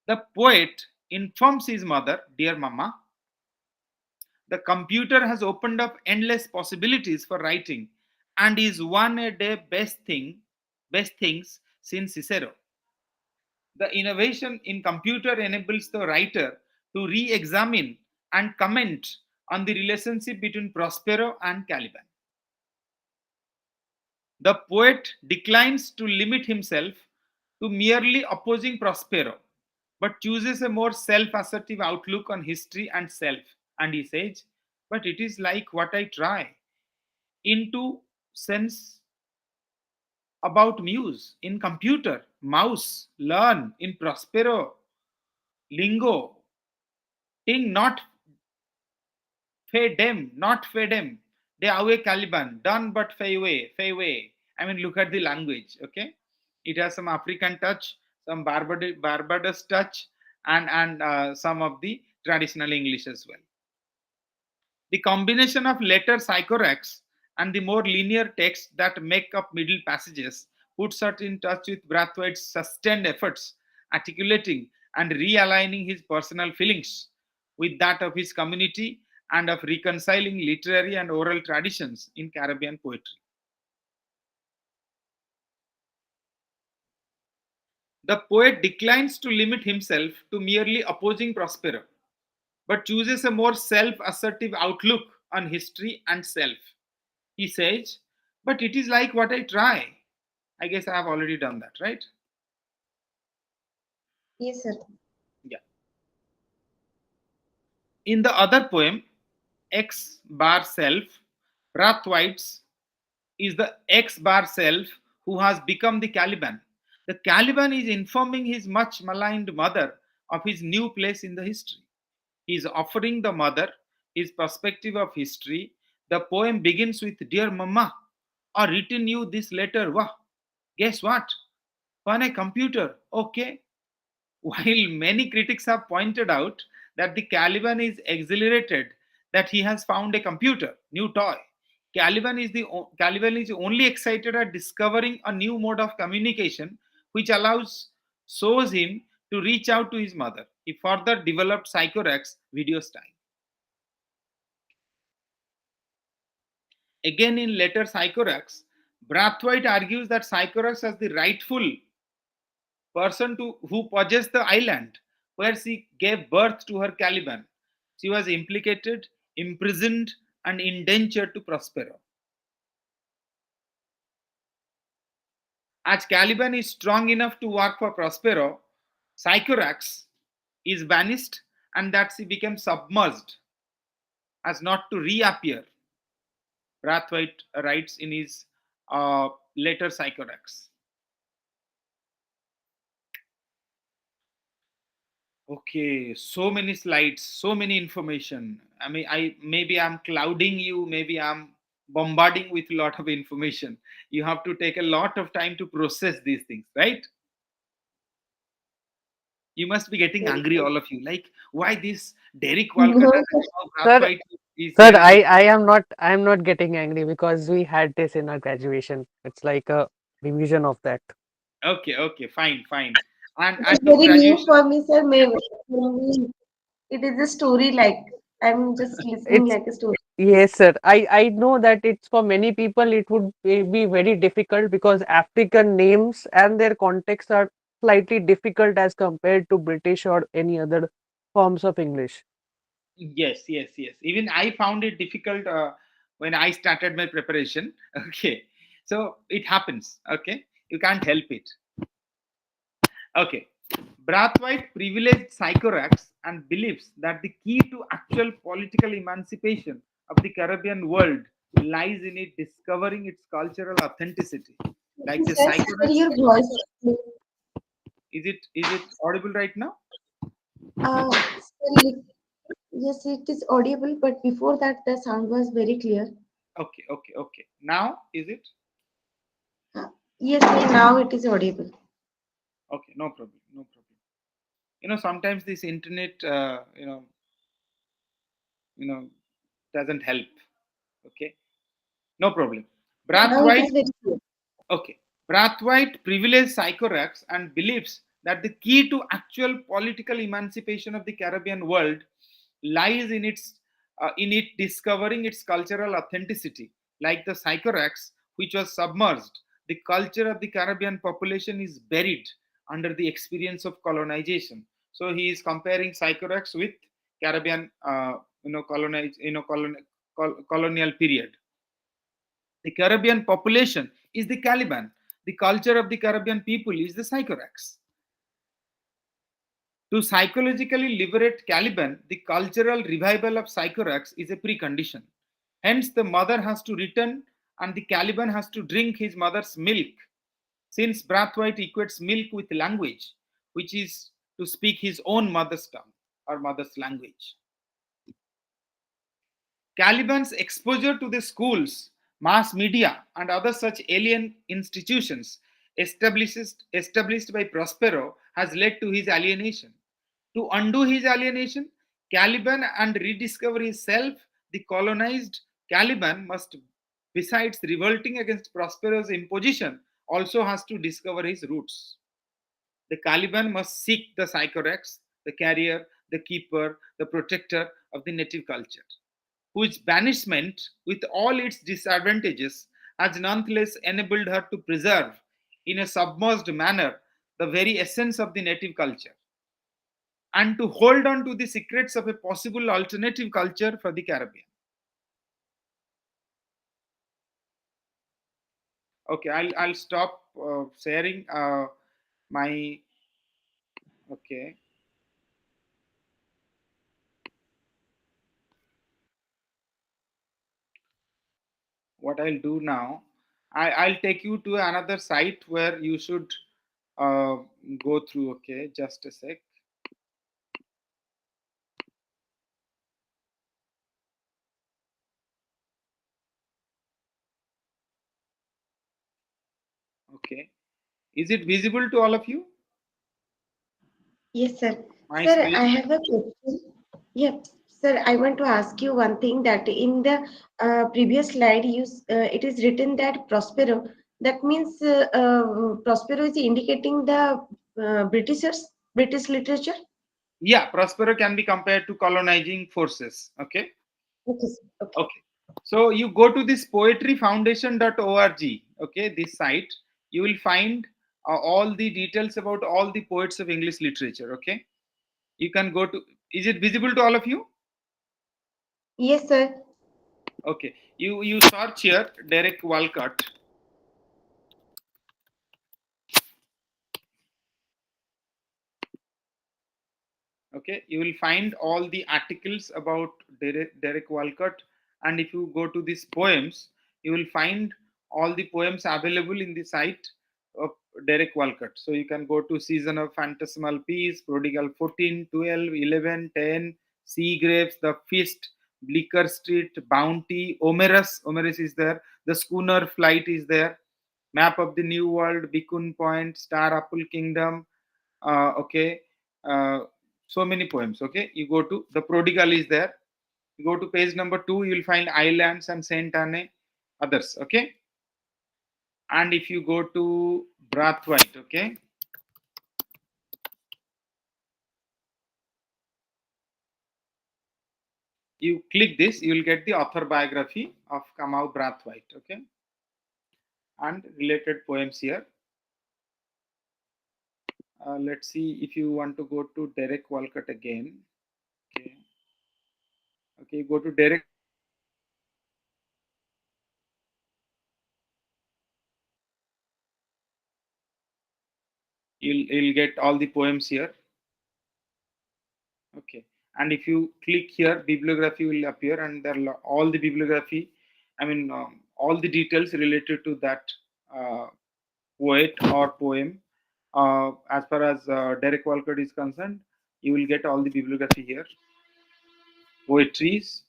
The poet informs his mother, "Dear Mama, the computer has opened up endless possibilities for writing and is one a day best things since Cicero. The innovation in computer enables the writer to re-examine and comment on the relationship between Prospero and Caliban. The poet declines to limit himself to merely opposing Prospero, but chooses a more self assertive outlook on history and self. And he says, "But it is like what I try into sense about muse in computer, mouse, learn in Prospero, lingo, ting not fedem, not fedem, de awe Caliban, done but fay way. I mean, look at the language, okay? It has some African touch, some Barbados touch, and some of the traditional English as well. The combination of later Sycorax and the more linear text that make up middle passages puts us in touch with Brathwaite's sustained efforts articulating and realigning his personal feelings with that of his community and of reconciling literary and oral traditions in Caribbean poetry. The poet declines to limit himself to merely opposing Prospero, but chooses a more self assertive outlook on history and self. He says, "But it is like what I try." I guess I have already done that, right? Yes, sir. In the other poem, X bar self, Brathwaite's is the X bar self who has become the Caliban. The Caliban is informing his much maligned mother of his new place in the history. He is offering the mother his perspective of history. The poem begins with Dear Mama, I written you this letter. Wah, guess what? On a computer. Okay. While many critics have pointed out that the Caliban is exhilarated that he has found a computer, new toy, Caliban is only excited at discovering a new mode of communication which shows him to reach out to his mother. He further developed Psychorex video style. Again, in later Psychorex, Brathwaite argues that Psychorex has the rightful person who possessed the island where she gave birth to her Caliban. She was implicated, imprisoned, and indentured to Prospero. As Caliban is strong enough to work for Prospero, Sycorax is banished and that she became submerged as not to reappear. Brathwaite writes in his later Sycorax. Okay, so many slides, so many information. I mean, I'm clouding you, maybe I'm bombarding with a lot of information. You have to take a lot of time to process these things, right? You must be getting Very angry, good. all of you. Like, why this Derek Walcott No, doesn't know Sir, Brathwaite is sir, here in the. I am not getting angry because we had this in our graduation. It's like a revision of that. Okay, okay, fine, fine. And it is at the very new graduation, for me, sir. Maybe it is a story like I'm just listening It's like a story. Yes, sir. I know that it's for many people it would be very difficult because African names and their context are slightly difficult as compared to British or any other forms of English. yes, yes, yes. Even I found it difficult when I started my preparation. Okay, so it happens. Okay, you can't help it. Okay. Brathwaite privileged Sycorax and believes that the key to actual political emancipation of the Caribbean world lies in it discovering its cultural authenticity. Like the Sir, sir, Sycorax, your voice. is it audible right now? Sir, yes, it is audible, but before that, the sound was very clear. Okay, okay, okay. Now is it? Uh, yes, sir, now it is audible. Okay, no problem, no problem. Sometimes this internet, you know, doesn't help. Okay, no problem. Now it Brathwaite is very clear. Okay. Brathwaite privileged Sycorax and believes that the key to actual political emancipation of the Caribbean world lies in it discovering its cultural authenticity. Like the Sycorax, which was submerged, the culture of the Caribbean population is buried under the experience of colonization. So he is comparing Sycorax with Caribbean, colonial period. The Caribbean population is the Caliban. The culture of the Caribbean people is the Sycorax. To psychologically liberate Caliban, the cultural revival of Sycorax is a precondition. Hence, the mother has to return and the Caliban has to drink his mother's milk. Since Brathwaite equates milk with language, which is to speak his own mother's tongue or mother's language. Caliban's exposure to the schools, mass media, and other such alien institutions established by Prospero has led to his alienation. To undo his alienation, Caliban and rediscover his self, the colonized Caliban must, besides revolting against Prospero's imposition, also has to discover his roots. The Caliban must seek the Sycorax, the carrier, the keeper, the protector of the native culture, whose banishment, with all its disadvantages, has nonetheless enabled her to preserve, in a submerged manner, the very essence of the native culture, and to hold on to the secrets of a possible alternative culture for the Caribbean. Okay, I'll stop sharing my. Okay. what I'll do now, I'll take you to another site where you should uh, go through. Okay, just a sec. Okay, is it visible to all of you? Yes, sir. My Sir, I screen? have a question. Yep. Sir, I want to ask you one thing that in the previous slide, it is written that Prospero. That means Prospero is indicating the British literature. Yeah, Prospero can be compared to colonizing forces. Okay. Okay, sir. Okay. Okay. So you go to this poetryfoundation.org. Okay, this site. You will find all the details about all the poets of English literature. Okay. You can go to. Is it visible to all of you? Yes, sir. Okay. You search here Derek Walcott. Okay, you will find all the articles about Derek Walcott, and if you go to these poems, you will find all the poems available in the site of Derek Walcott. So you can go to Season of Phantasmal Peace, Prodigal 14, 12, 11, 10, Sea Grapes, The Feast, Bleecker Street, Bounty, Omerus is there, The Schooner Flight is there, Map of the New World, Bicun Point, Star Apple Kingdom, okay, uh, so many poems. Okay, you go to the Prodigal is there. You go to page number 2, you will find Islands and Saint Anne, others. Okay, and if you go to Brathwaite, okay, you click this, you will get the author biography of Kamau Brathwaite. Okay, and related poems here. Let's see if you want to go to Derek Walcott again. Okay, okay, go to Derek. You'll get all the poems here. Okay, and if you click here, bibliography will appear, and there are all the bibliography. I mean, all the details related to that uh, poet or poem. As far as Derek Walcott is concerned, you will get all the bibliography here, poetries,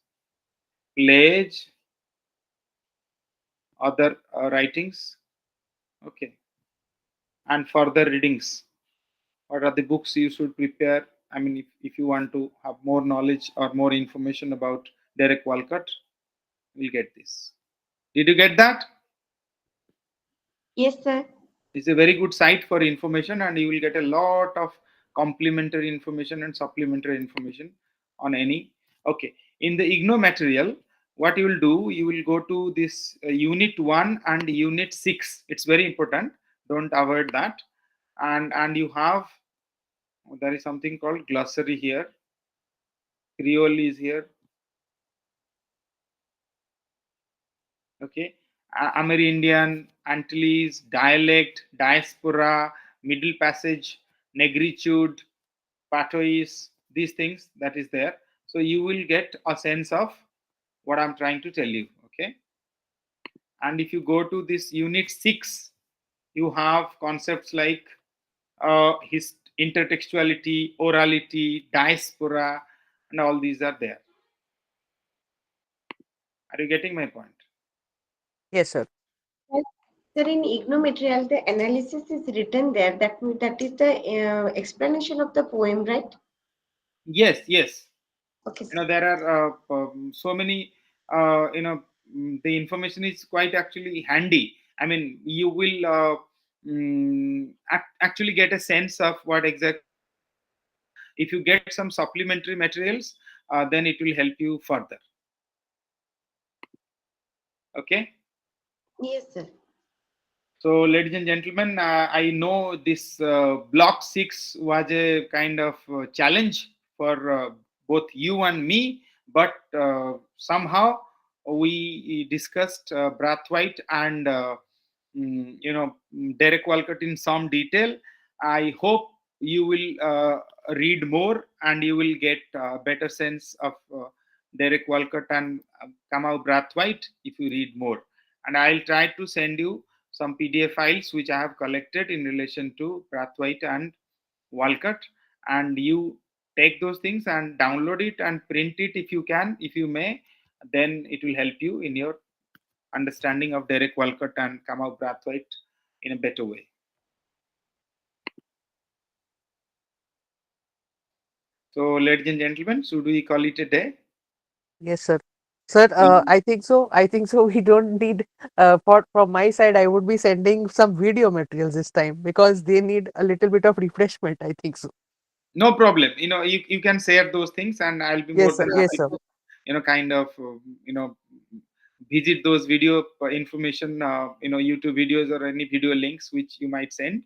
plays, other writings. Okay, and further readings. What are the books you should prepare? I mean, if you want to have more knowledge or more information about Derek Walcott, you'll get this. Did you get that? Yes, sir. It's a very good site for information, and you will get a lot of complementary information and supplementary information on any. Okay, in the IGNO material, what you will do, you will go to this unit 1 and unit 6. It's very important. Don't avoid that. And you have, there is something called glossary here. Creole is here. Okay, Amerindian, Antilles, dialect, diaspora, Middle Passage, Negritude, Patois, these things that is there. So you will get a sense of what I'm trying to tell you. Okay, and if you go to this unit 6, you have concepts like his intertextuality, orality, diaspora, and all these are there. Are you getting my point? Yes, sir. Sir, sir, in IGNO material, the analysis is written there. That is the explanation of the poem, right? Yes, yes. Okay, You sir. know, there are so many, the information is quite actually handy. I mean, you will actually get a sense of what exactly is going on. If you get some supplementary materials, then it will help you further. Okay. Yes, sir. So, ladies and gentlemen, I know this block 6 was a kind of challenge for both you and me, but somehow we discussed Brathwaite and Derek Walcott in some detail. I hope you will read more and you will get a better sense of Derek Walcott and Kamau Brathwaite if you read more. and I'll try to send you some PDF files which I have collected in relation to Brathwaite and Walcott, and you take those things and download it and print it if you can, if you may. Then it will help you in your understanding of Derek Walcott and Kamau Brathwaite in a better way. So, ladies and gentlemen, should we call it a day? Yes, sir. Sir, Mm. I think so. I think so. We don't need, from my side, I would be sending some video materials this time because they need a little bit of refreshment. I think so. No problem. You can share those things, and I'll be more Yes, sir. than Yes, happy sir. to, kind of, visit those video information, YouTube videos or any video links which you might send.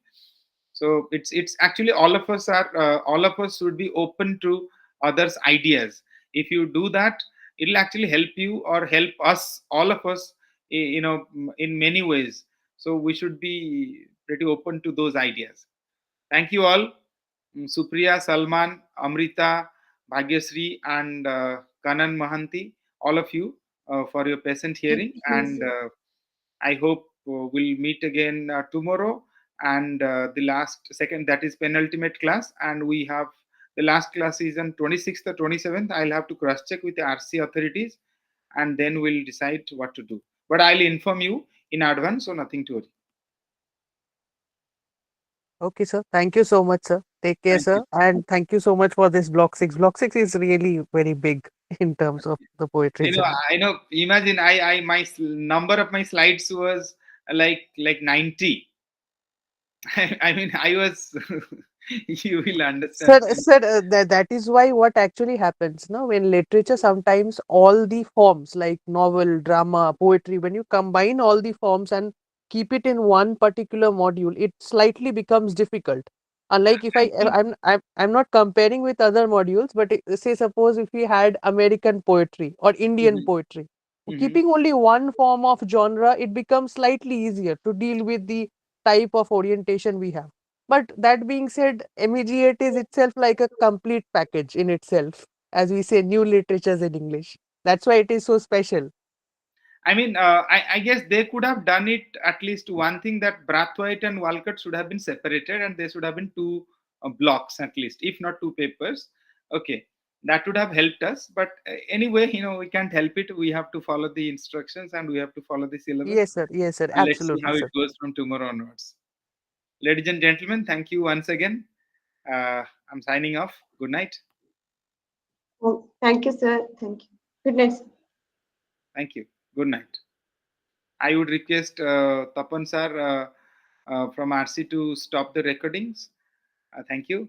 So it's actually all of us should be open to others' ideas. If you do that, it'll actually help you or help us, all of us, in many ways. So we should be pretty open to those ideas. Thank you all. Supriya, Salman, Amrita, Bhagyasri, and Kanan Mahanti, all of you, for your patient Thank hearing. you, And sir. I hope we'll meet again tomorrow. And the last second, that is penultimate class. And we have the last class is on 26th or 27th. I'll have to cross check with the RC authorities, and then we'll decide what to do. But I'll inform you in advance, so nothing to worry. Okay, sir. Thank you so much, sir. Take care, Thank you. sir. And thank you so much for this block six. Block six is really very big in terms of the poetry I know, journey. I know. Imagine, my number of my slides was like 90. I mean, I was. You will Sir, understand. that is why what actually happens, no? When literature, sometimes all the forms like novel, drama, poetry, when you combine all the forms and keep it in one particular module, it slightly becomes difficult. Unlike if I think. I'm not comparing with other modules, but say suppose if we had American poetry or Indian Mhm, poetry, mhm. keeping only one form of genre, it becomes slightly easier to deal with the type of orientation we have. But that being said, MEG-8 is itself like a complete package in itself, as we say, new literatures in English. That's why it is so special. I mean, I guess they could have done it at least one thing, that Brathwaite and Walcott should have been separated, and there should have been two blocks at least, if not two papers. Okay, that would have helped us. But anyway, we can't help it. We have to follow the instructions and we have to follow the syllabus. Yes, sir. Yes, sir. And let's see Absolutely, how it sir. goes from tomorrow onwards. Ladies and gentlemen, thank you once again. I'm signing off. Good night. Oh, thank you, sir. Thank you. Good night, sir. Thank you. Good night. I would request Tapan sir from RC to stop the recordings. Thank you.